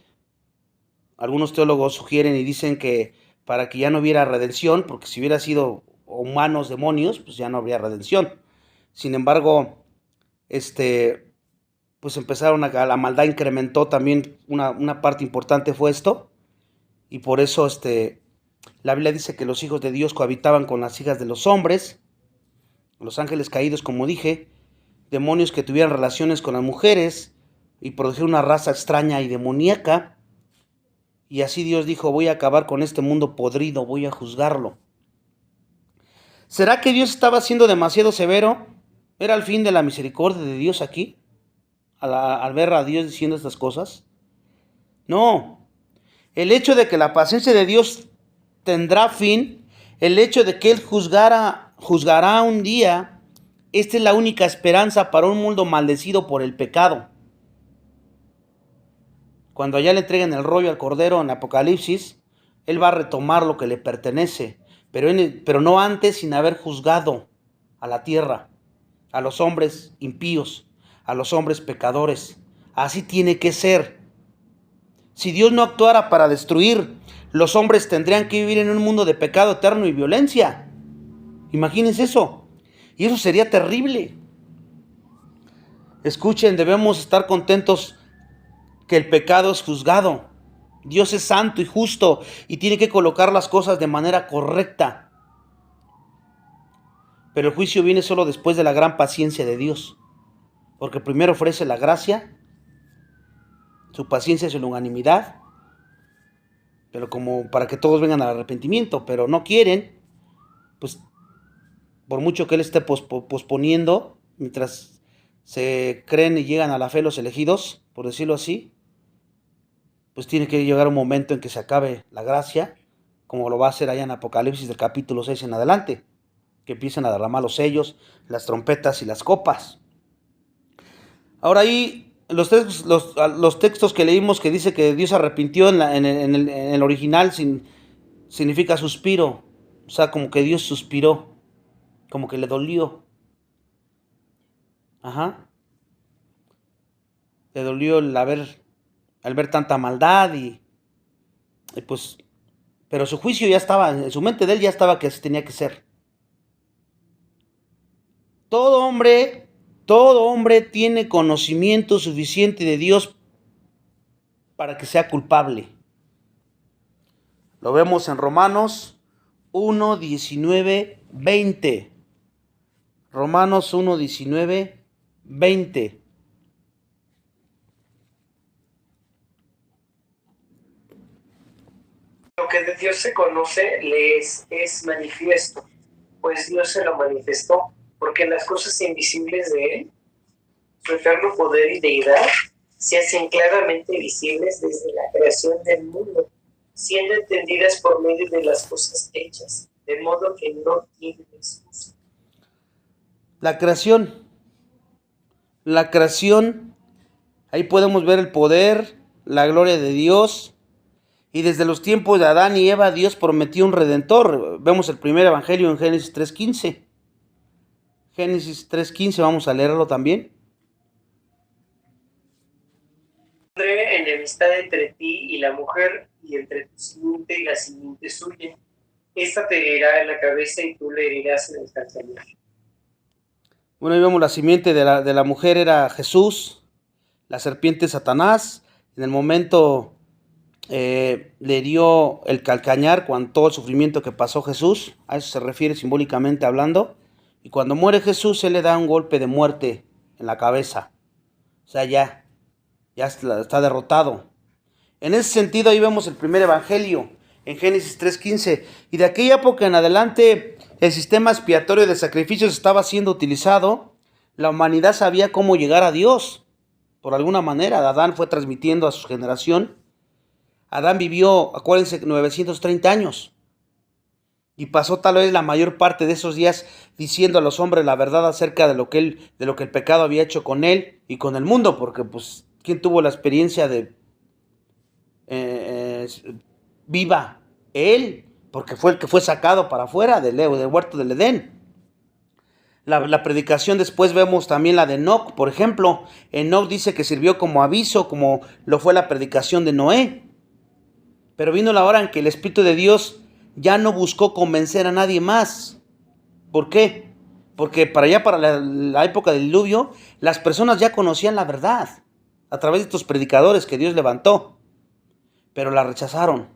Algunos teólogos sugieren y dicen que para que ya no hubiera redención, porque si hubiera sido humanos demonios, pues ya no habría redención. Sin embargo, pues empezaron la maldad incrementó también, una parte importante fue esto, y por eso la Biblia dice que los hijos de Dios cohabitaban con las hijas de los hombres, los ángeles caídos, como dije, demonios que tuvieran relaciones con las mujeres y produjeron una raza extraña y demoníaca, y así Dios dijo: voy a acabar con este mundo podrido, voy a juzgarlo. ¿Será que Dios estaba siendo demasiado severo? ¿Era el fin de la misericordia de Dios aquí? Al ver a Dios diciendo estas cosas. No. El hecho de que la paciencia de Dios tendrá fin, el hecho de que Él juzgará un día, esta es la única esperanza para un mundo maldecido por el pecado. Cuando allá le entreguen el rollo al Cordero en Apocalipsis, Él va a retomar lo que le pertenece, pero no antes sin haber juzgado a la tierra, a los hombres impíos, a los hombres pecadores. Así tiene que ser. Si Dios no actuara para destruir, los hombres tendrían que vivir en un mundo de pecado eterno y violencia. Imagínense eso. Y eso sería terrible. Escuchen, debemos estar contentos que el pecado es juzgado. Dios es santo y justo y tiene que colocar las cosas de manera correcta. Pero el juicio viene solo después de la gran paciencia de Dios. Porque primero ofrece la gracia, su paciencia y su longanimidad, pero como para que todos vengan al arrepentimiento, pero no quieren, pues por mucho que Él esté posponiendo, mientras se creen y llegan a la fe los elegidos, por decirlo así, pues tiene que llegar un momento en que se acabe la gracia, como lo va a hacer allá en Apocalipsis del capítulo 6 en adelante, que empiecen a derramar los sellos, las trompetas y las copas. Ahora ahí los textos que leímos que dice que Dios arrepintió en el original significa suspiro, o sea, como que Dios suspiró, como que le dolió. Le dolió al ver tanta maldad y pues, pero su juicio ya estaba, en su mente de él ya estaba que así tenía que ser. Todo hombre tiene conocimiento suficiente de Dios para que sea culpable. Lo vemos en Romanos 1, 19, 20. Romanos 1, 19, 20. Lo que de Dios se conoce les es manifiesto, pues Dios se lo manifestó, porque las cosas invisibles de Él, su eterno poder y deidad, se hacen claramente visibles desde la creación del mundo, siendo entendidas por medio de las cosas hechas, de modo que no tienen excusa. La creación, ahí podemos ver el poder, la gloria de Dios. Y desde los tiempos de Adán y Eva, Dios prometió un redentor. Vemos el primer evangelio en Génesis 3:15. Génesis 3:15, vamos a leerlo también. Pondré enemistad entre ti y la mujer, y entre tu simiente y la simiente suya. Esta te herirá en la cabeza y tú le herirás en el calcañar. Bueno, ahí vemos la simiente de la mujer era Jesús, la serpiente Satanás. En el momento le dio el calcañar con todo el sufrimiento que pasó Jesús, a eso se refiere simbólicamente hablando, y cuando muere Jesús, él le da un golpe de muerte en la cabeza, o sea, ya está derrotado. En ese sentido, ahí vemos el primer evangelio, en Génesis 3:15, y de aquella época en adelante, el sistema expiatorio de sacrificios estaba siendo utilizado, la humanidad sabía cómo llegar a Dios, por alguna manera. Adán fue transmitiendo a su generación. Adán vivió, acuérdense, 930 años. Y pasó tal vez la mayor parte de esos días diciendo a los hombres la verdad acerca de lo que el pecado había hecho con él y con el mundo. Porque, pues, ¿quién tuvo la experiencia de viva? Él, porque fue el que fue sacado para afuera del huerto del Edén. La predicación después vemos también la de Enoc, por ejemplo. Enoc dice que sirvió como aviso, como lo fue la predicación de Noé. Pero vino la hora en que el Espíritu de Dios ya no buscó convencer a nadie más. ¿Por qué? Porque para la época del diluvio, las personas ya conocían la verdad a través de estos predicadores que Dios levantó, pero la rechazaron.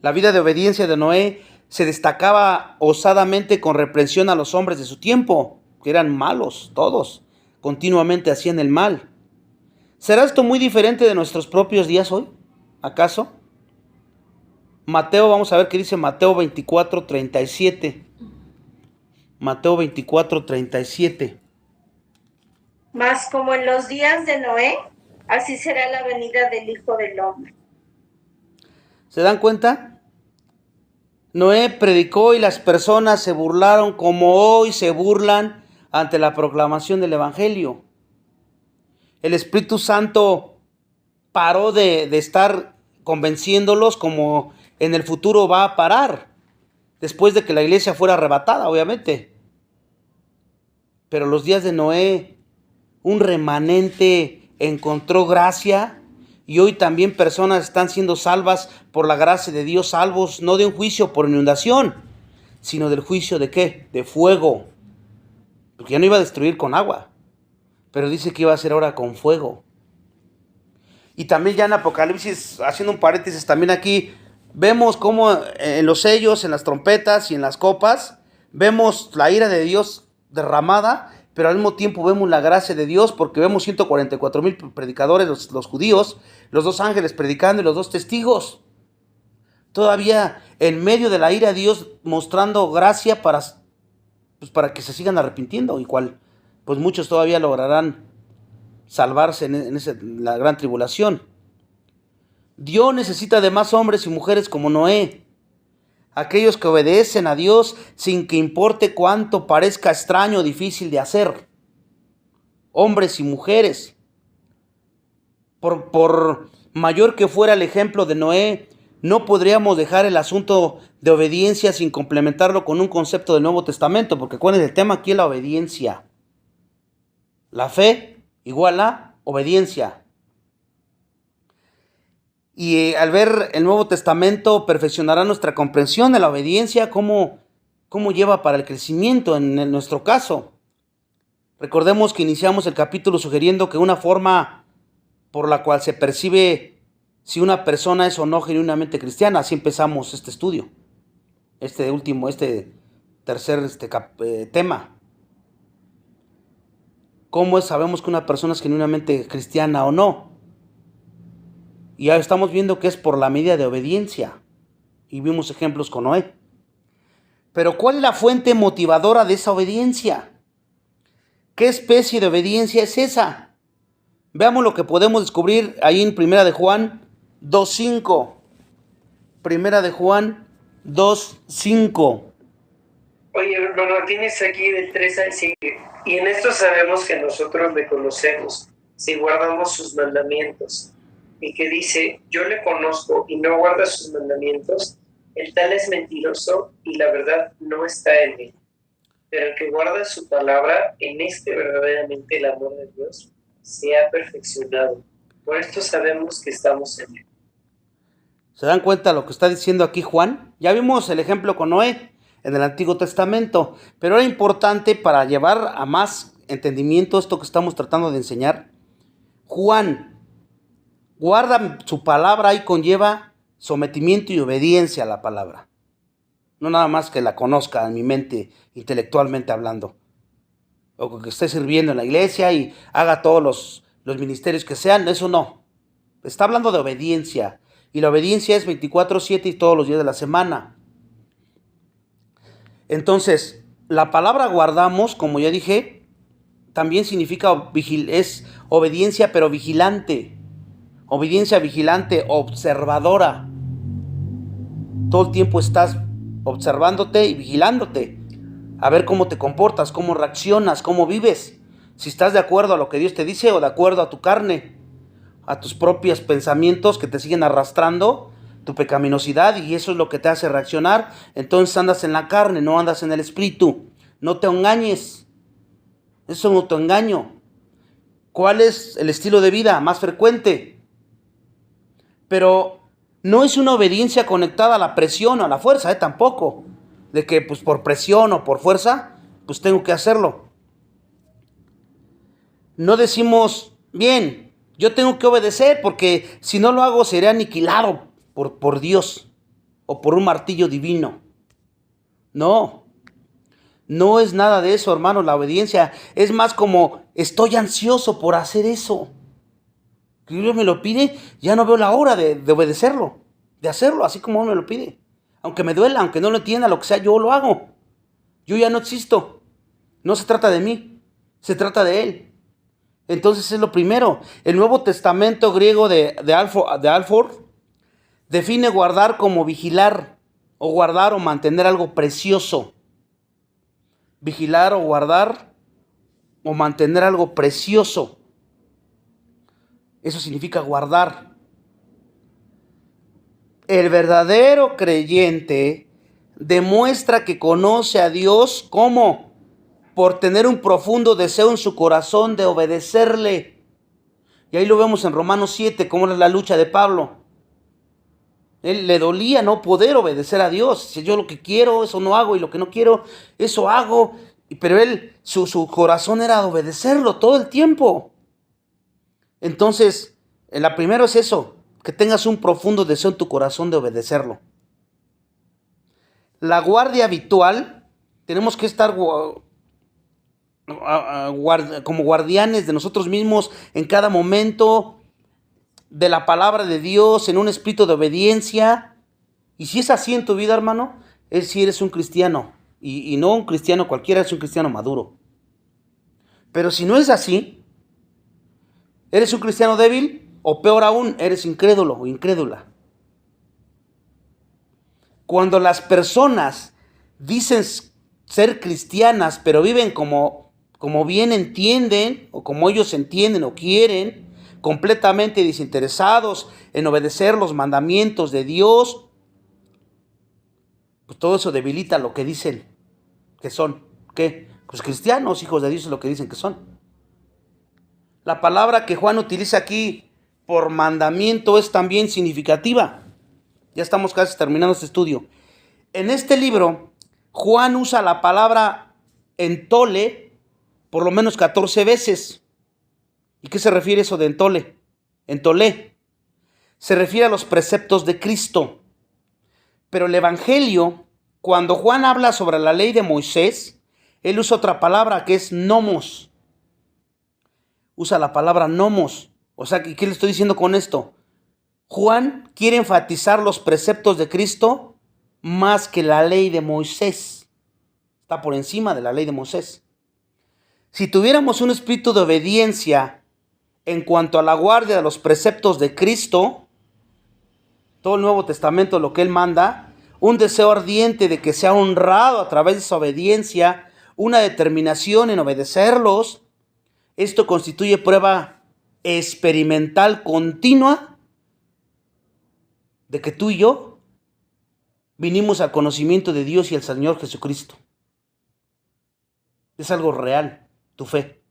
La vida de obediencia de Noé se destacaba osadamente con reprensión a los hombres de su tiempo, que eran malos todos, continuamente hacían el mal. ¿Será esto muy diferente de nuestros propios días hoy? ¿Acaso? Mateo, vamos a ver qué dice Mateo 24:37. Mateo 24:37. Mas como en los días de Noé, así será la venida del Hijo del Hombre. ¿Se dan cuenta? Noé predicó y las personas se burlaron como hoy se burlan ante la proclamación del Evangelio. El Espíritu Santo paró de estar convenciéndolos como en el futuro va a parar, después de que la iglesia fuera arrebatada, obviamente. Pero los días de Noé, un remanente encontró gracia. Y hoy también personas están siendo salvas por la gracia de Dios, salvos no de un juicio por inundación, sino del juicio de ¿qué? De fuego. Porque ya no iba a destruir con agua, pero dice que iba a ser ahora con fuego. Y también ya en Apocalipsis, haciendo un paréntesis también aquí, vemos cómo en los sellos, en las trompetas y en las copas, vemos la ira de Dios derramada, pero al mismo tiempo vemos la gracia de Dios, porque vemos 144,000 predicadores, los judíos, los 2 ángeles predicando y los 2 testigos. Todavía en medio de la ira de Dios mostrando gracia para que se sigan arrepintiendo, igual pues muchos todavía lograrán salvarse en la gran tribulación. Dios necesita de más hombres y mujeres como Noé, aquellos que obedecen a Dios sin que importe cuánto parezca extraño o difícil de hacer. Hombres y mujeres. Por mayor que fuera el ejemplo de Noé, no podríamos dejar el asunto de obediencia sin complementarlo con un concepto del Nuevo Testamento, porque ¿cuál es el tema aquí? La obediencia. La fe igual a obediencia. Y al ver el Nuevo Testamento perfeccionará nuestra comprensión de la obediencia, cómo lleva para el crecimiento en nuestro caso. Recordemos que iniciamos el capítulo sugiriendo que una forma por la cual se percibe si una persona es o no genuinamente cristiana, así empezamos este estudio, este tercer tema. ¿Cómo sabemos que una persona es genuinamente cristiana o no? Y ya estamos viendo que es por la medida de obediencia. Y vimos ejemplos con Noé. Pero ¿cuál es la fuente motivadora de esa obediencia? ¿Qué especie de obediencia es esa? Veamos lo que podemos descubrir ahí en 1 de Juan 2:5. 1 de Juan 2:5. Oye, hermano, tienes aquí del 3 al 5. Y en esto sabemos que nosotros le conocemos, si guardamos sus mandamientos. Y que dice, yo le conozco y no guarda sus mandamientos, el tal es mentiroso y la verdad no está en él. Pero el que guarda su palabra, en este verdaderamente el amor de Dios se ha perfeccionado. Por esto sabemos que estamos en él. ¿Se dan cuenta lo que está diciendo aquí Juan? Ya vimos el ejemplo con Noé en el Antiguo Testamento, pero era importante para llevar a más entendimiento esto que estamos tratando de enseñar. Juan Guarda su palabra y conlleva sometimiento y obediencia a la palabra. No nada más que la conozca en mi mente, intelectualmente hablando. O que esté sirviendo en la iglesia y haga todos los ministerios que sean, eso no. Está hablando de obediencia. Y la obediencia es 24/7 y todos los días de la semana. Entonces, la palabra guardamos, como ya dije, también significa es obediencia pero vigilante. Obediencia vigilante, observadora. Todo el tiempo estás observándote y vigilándote. A ver cómo te comportas, cómo reaccionas, cómo vives. Si estás de acuerdo a lo que Dios te dice o de acuerdo a tu carne, a tus propios pensamientos que te siguen arrastrando, tu pecaminosidad, y eso es lo que te hace reaccionar. Entonces andas en la carne, no andas en el espíritu. No te engañes. Eso es un autoengaño. ¿Cuál es el estilo de vida más frecuente? Pero no es una obediencia conectada a la presión o a la fuerza, tampoco. De que pues por presión o por fuerza, pues tengo que hacerlo. No decimos, bien, yo tengo que obedecer porque si no lo hago seré aniquilado por Dios o por un martillo divino. No, no es nada de eso, hermano. La obediencia es más como estoy ansioso por hacer eso. Que Dios me lo pide, ya no veo la hora de obedecerlo, de hacerlo así como Él me lo pide. Aunque me duela, aunque no lo entienda, lo que sea, yo lo hago. Yo ya no existo. No se trata de mí, se trata de Él. Entonces es lo primero. El Nuevo Testamento griego de Alford define guardar como vigilar, o guardar o mantener algo precioso. Vigilar o guardar o mantener algo precioso. Eso significa guardar. El verdadero creyente demuestra que conoce a Dios, ¿cómo? Por tener un profundo deseo en su corazón de obedecerle. Y ahí lo vemos en Romanos 7, cómo es la lucha de Pablo. Él le dolía no poder obedecer a Dios. Si yo lo que quiero, eso no hago, y lo que no quiero, eso hago. Pero él, su corazón era obedecerlo todo el tiempo. Entonces, la primera es eso, que tengas un profundo deseo en tu corazón de obedecerlo. La guardia habitual, tenemos que estar como guardianes de nosotros mismos en cada momento, de la palabra de Dios, en un espíritu de obediencia. Y si es así en tu vida, hermano, es si eres un cristiano, y no un cristiano cualquiera, es un cristiano maduro. Pero si no es así, eres un cristiano débil, o peor aún, eres incrédulo o incrédula. Cuando las personas dicen ser cristianas, pero viven como bien entienden, o como ellos entienden o quieren, completamente desinteresados en obedecer los mandamientos de Dios, pues todo eso debilita lo que dicen que son. ¿Qué? Pues cristianos, hijos de Dios, es lo que dicen que son. La palabra que Juan utiliza aquí por mandamiento es también significativa. Ya estamos casi terminando este estudio. En este libro, Juan usa la palabra entole por lo menos 14 veces. ¿Y qué se refiere eso de entole? Entolé. Se refiere a los preceptos de Cristo. Pero el Evangelio, cuando Juan habla sobre la ley de Moisés, él usa otra palabra que es nomos. Usa la palabra nomos. O sea, ¿qué le estoy diciendo con esto? Juan quiere enfatizar los preceptos de Cristo más que la ley de Moisés. Está por encima de la ley de Moisés. Si tuviéramos un espíritu de obediencia en cuanto a la guardia de los preceptos de Cristo, todo el Nuevo Testamento, lo que Él manda, un deseo ardiente de que sea honrado a través de esa obediencia, una determinación en obedecerlos, esto constituye prueba experimental continua de que tú y yo vinimos al conocimiento de Dios y el Señor Jesucristo. Es algo real, tu fe.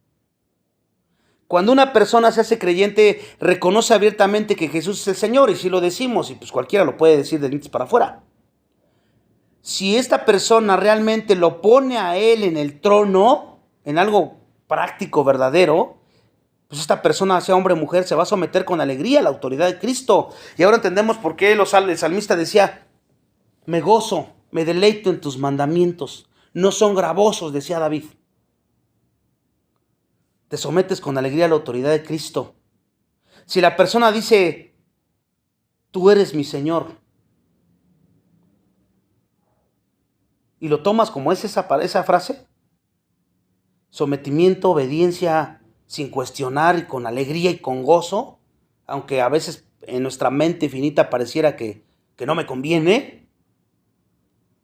Cuando una persona se hace creyente, reconoce abiertamente que Jesús es el Señor, y si lo decimos, y pues cualquiera lo puede decir de dientes para afuera. Si esta persona realmente lo pone a Él en el trono, en algo práctico, verdadero, pues esta persona, sea hombre o mujer, se va a someter con alegría a la autoridad de Cristo. Y ahora entendemos por qué el salmista decía, me gozo, me deleito en tus mandamientos. No son gravosos, decía David. Te sometes con alegría a la autoridad de Cristo. Si la persona dice, tú eres mi Señor, y lo tomas como es esa frase, sometimiento, obediencia, sin cuestionar y con alegría y con gozo, aunque a veces en nuestra mente finita pareciera que no me conviene,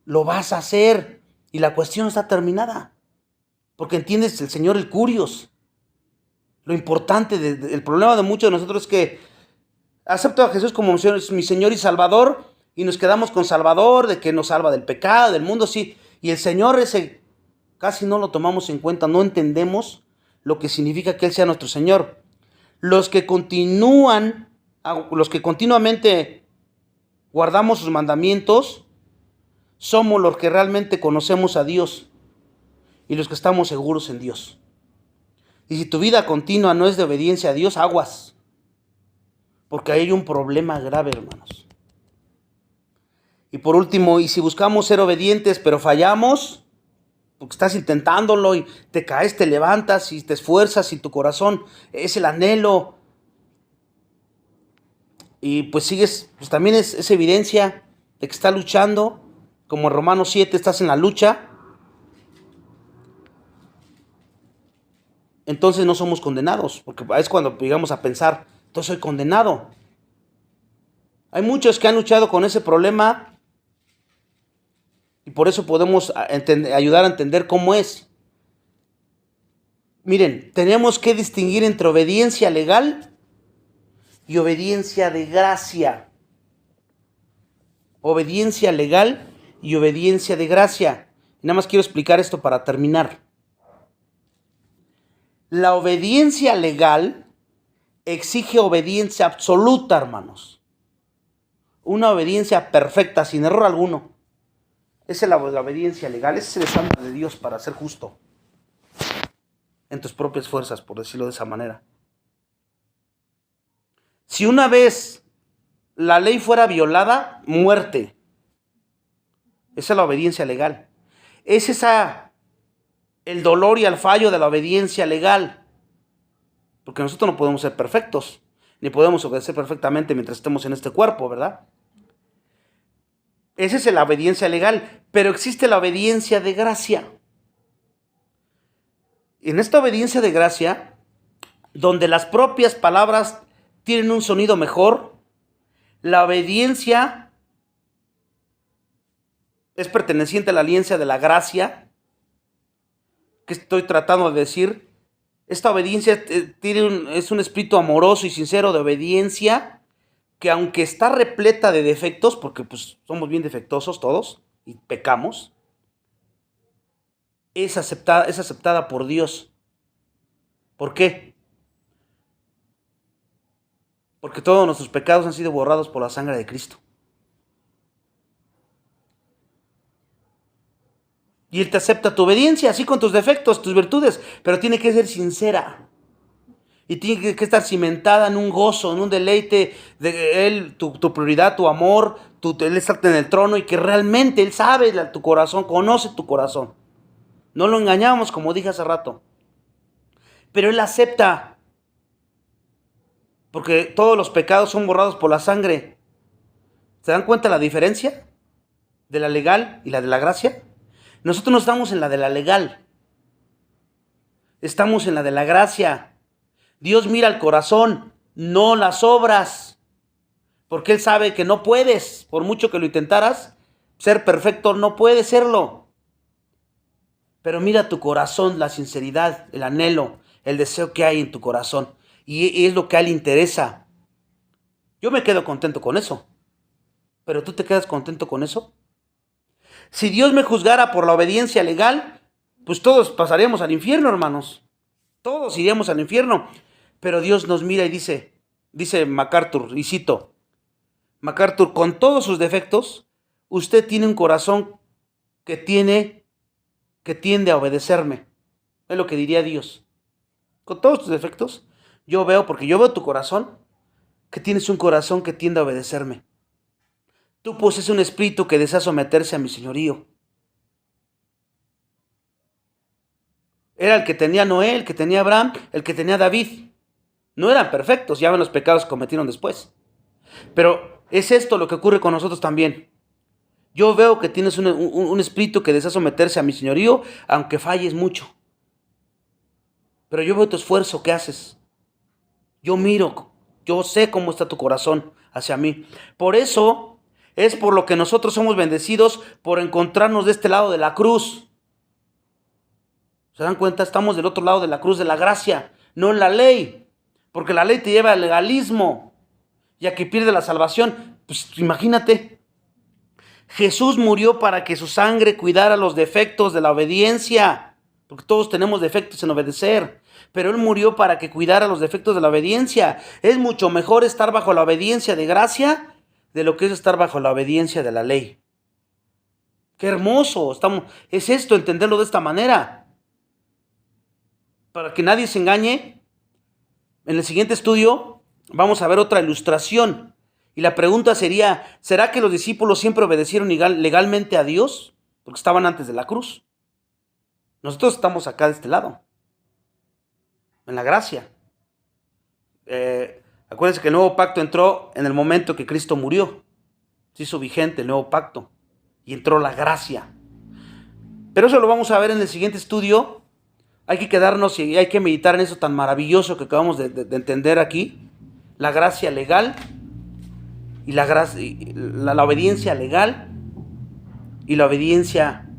lo vas a hacer y la cuestión está terminada. Porque entiendes, el Señor, el curios. Lo importante, el problema de muchos de nosotros es que acepto a Jesús como mi Señor y Salvador y nos quedamos con Salvador, de que nos salva del pecado, del mundo, sí. Y el Señor ese casi no lo tomamos en cuenta, no entendemos lo que significa que Él sea nuestro Señor. Los que continuamente guardamos sus mandamientos, somos los que realmente conocemos a Dios y los que estamos seguros en Dios. Y si tu vida continua no es de obediencia a Dios, aguas, porque ahí hay un problema grave, hermanos. Y por último, y si buscamos ser obedientes pero fallamos, porque estás intentándolo y te caes, te levantas y te esfuerzas y tu corazón es el anhelo, y pues sigues, pues también es evidencia de que estás luchando, como en Romanos 7 estás en la lucha, entonces no somos condenados, porque es cuando llegamos a pensar, entonces soy condenado. Hay muchos que han luchado con ese problema y por eso podemos ayudar a entender cómo es. Miren, tenemos que distinguir entre obediencia legal y obediencia de gracia. Obediencia legal y obediencia de gracia. Y nada más quiero explicar esto para terminar. La obediencia legal exige obediencia absoluta, hermanos. Una obediencia perfecta, sin error alguno. Esa es la obediencia legal, ese es el estándar de Dios para ser justo. En tus propias fuerzas, por decirlo de esa manera. Si una vez la ley fuera violada, muerte. Esa es la obediencia legal. Es el dolor y el fallo de la obediencia legal. Porque nosotros no podemos ser perfectos, ni podemos obedecer perfectamente mientras estemos en este cuerpo, ¿verdad? Esa es la obediencia legal, pero existe la obediencia de gracia. En esta obediencia de gracia, donde las propias palabras tienen un sonido mejor, la obediencia es perteneciente a la alianza de la gracia. ¿Qué estoy tratando de decir? Esta obediencia es un espíritu amoroso y sincero de obediencia que, aunque está repleta de defectos, porque pues somos bien defectuosos todos y pecamos, es aceptada por Dios. ¿Por qué? Porque todos nuestros pecados han sido borrados por la sangre de Cristo. Y Él te acepta tu obediencia, así con tus defectos, tus virtudes, pero tiene que ser sincera. Y tiene que estar cimentada en un gozo, en un deleite de Él, tu prioridad, tu amor, Él estarte en el trono y que realmente Él sabe tu corazón, conoce tu corazón. No lo engañamos, como dije hace rato. Pero Él acepta, porque todos los pecados son borrados por la sangre. ¿Se dan cuenta la diferencia de la legal y la de la gracia? Nosotros no estamos en la de la legal. Estamos en la de la gracia. Dios mira el corazón, no las obras. Porque Él sabe que no puedes, por mucho que lo intentaras, ser perfecto, no puedes serlo. Pero mira tu corazón, la sinceridad, el anhelo, el deseo que hay en tu corazón. Y es lo que a Él interesa. Yo me quedo contento con eso. ¿Pero tú te quedas contento con eso? Si Dios me juzgara por la obediencia legal, pues todos pasaríamos al infierno, hermanos. Todos iríamos al infierno. Pero Dios nos mira y dice MacArthur, y cito, MacArthur, con todos sus defectos, usted tiene un corazón que tiende a obedecerme. Es lo que diría Dios. Con todos tus defectos, Yo veo, porque yo veo tu corazón, que tienes un corazón que tiende a obedecerme. Tú posees un espíritu que desea someterse a mi señorío. Era el que tenía Noé, el que tenía Abraham, el que tenía David. No eran perfectos, ya ven los pecados que cometieron después. Pero es esto lo que ocurre con nosotros también. Yo veo que tienes un espíritu que desea someterse a mi señorío, aunque falles mucho. Pero yo veo tu esfuerzo que haces. Yo miro, yo sé cómo está tu corazón hacia mí. Por eso es por lo que nosotros somos bendecidos por encontrarnos de este lado de la cruz. ¿Se dan cuenta? Estamos del otro lado de la cruz de la gracia, no en la ley. Porque la ley te lleva al legalismo y a que pierde la salvación. Pues imagínate. Jesús murió para que su sangre cuidara los defectos de la obediencia. Porque todos tenemos defectos en obedecer. Pero Él murió para que cuidara los defectos de la obediencia. Es mucho mejor estar bajo la obediencia de gracia de lo que es estar bajo la obediencia de la ley. ¡Qué hermoso! Es esto, entenderlo de esta manera. Para que nadie se engañe, en el siguiente estudio vamos a ver otra ilustración. Y la pregunta sería, ¿será que los discípulos siempre obedecieron legalmente a Dios? Porque estaban antes de la cruz. Nosotros estamos acá de este lado, en la gracia. Acuérdense que el nuevo pacto entró en el momento que Cristo murió. Se hizo vigente el nuevo pacto y entró la gracia. Pero eso lo vamos a ver en el siguiente estudio. Hay que quedarnos y hay que meditar en eso tan maravilloso que acabamos de entender aquí. La gracia legal y la obediencia legal y la obediencia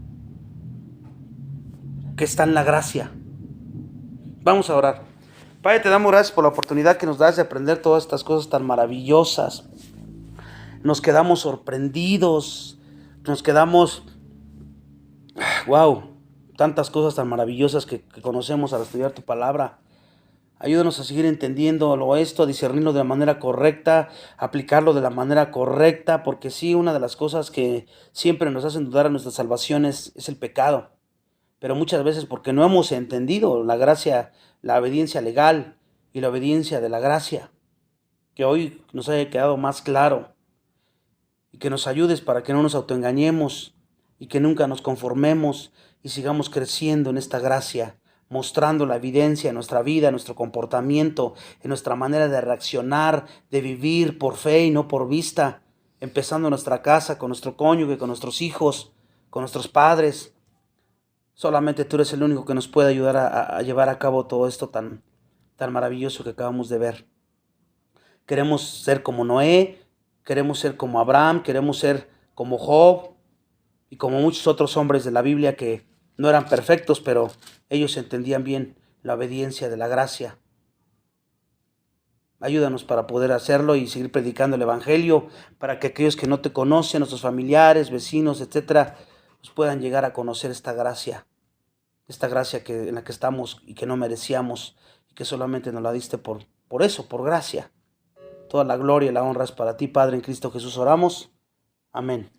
que está en la gracia. Vamos a orar. Padre, te damos gracias por la oportunidad que nos das de aprender todas estas cosas tan maravillosas. Nos quedamos sorprendidos, nos quedamos, wow, tantas cosas tan maravillosas que conocemos al estudiar tu palabra. Ayúdanos a seguir entendiéndolo esto, a discernirlo de la manera correcta, aplicarlo de la manera correcta, porque sí, una de las cosas que siempre nos hacen dudar a nuestra salvación es el pecado. Pero muchas veces porque no hemos entendido la gracia, la obediencia legal y la obediencia de la gracia. Que hoy nos haya quedado más claro. Y que nos ayudes para que no nos autoengañemos y que nunca nos conformemos y sigamos creciendo en esta gracia, mostrando la evidencia en nuestra vida, en nuestro comportamiento, en nuestra manera de reaccionar, de vivir por fe y no por vista, empezando en nuestra casa, con nuestro cónyuge, con nuestros hijos, con nuestros padres. Solamente tú eres el único que nos puede ayudar a llevar a cabo todo esto tan maravilloso que acabamos de ver. Queremos ser como Noé, queremos ser como Abraham, queremos ser como Job y como muchos otros hombres de la Biblia que no eran perfectos, pero ellos entendían bien la obediencia de la gracia. Ayúdanos para poder hacerlo y seguir predicando el Evangelio, para que aquellos que no te conocen, nuestros familiares, vecinos, etcétera, pues puedan llegar a conocer esta gracia en la que estamos y que no merecíamos y que solamente nos la diste por eso, por gracia. Toda la gloria y la honra es para ti, Padre, en Cristo Jesús oramos. Amén.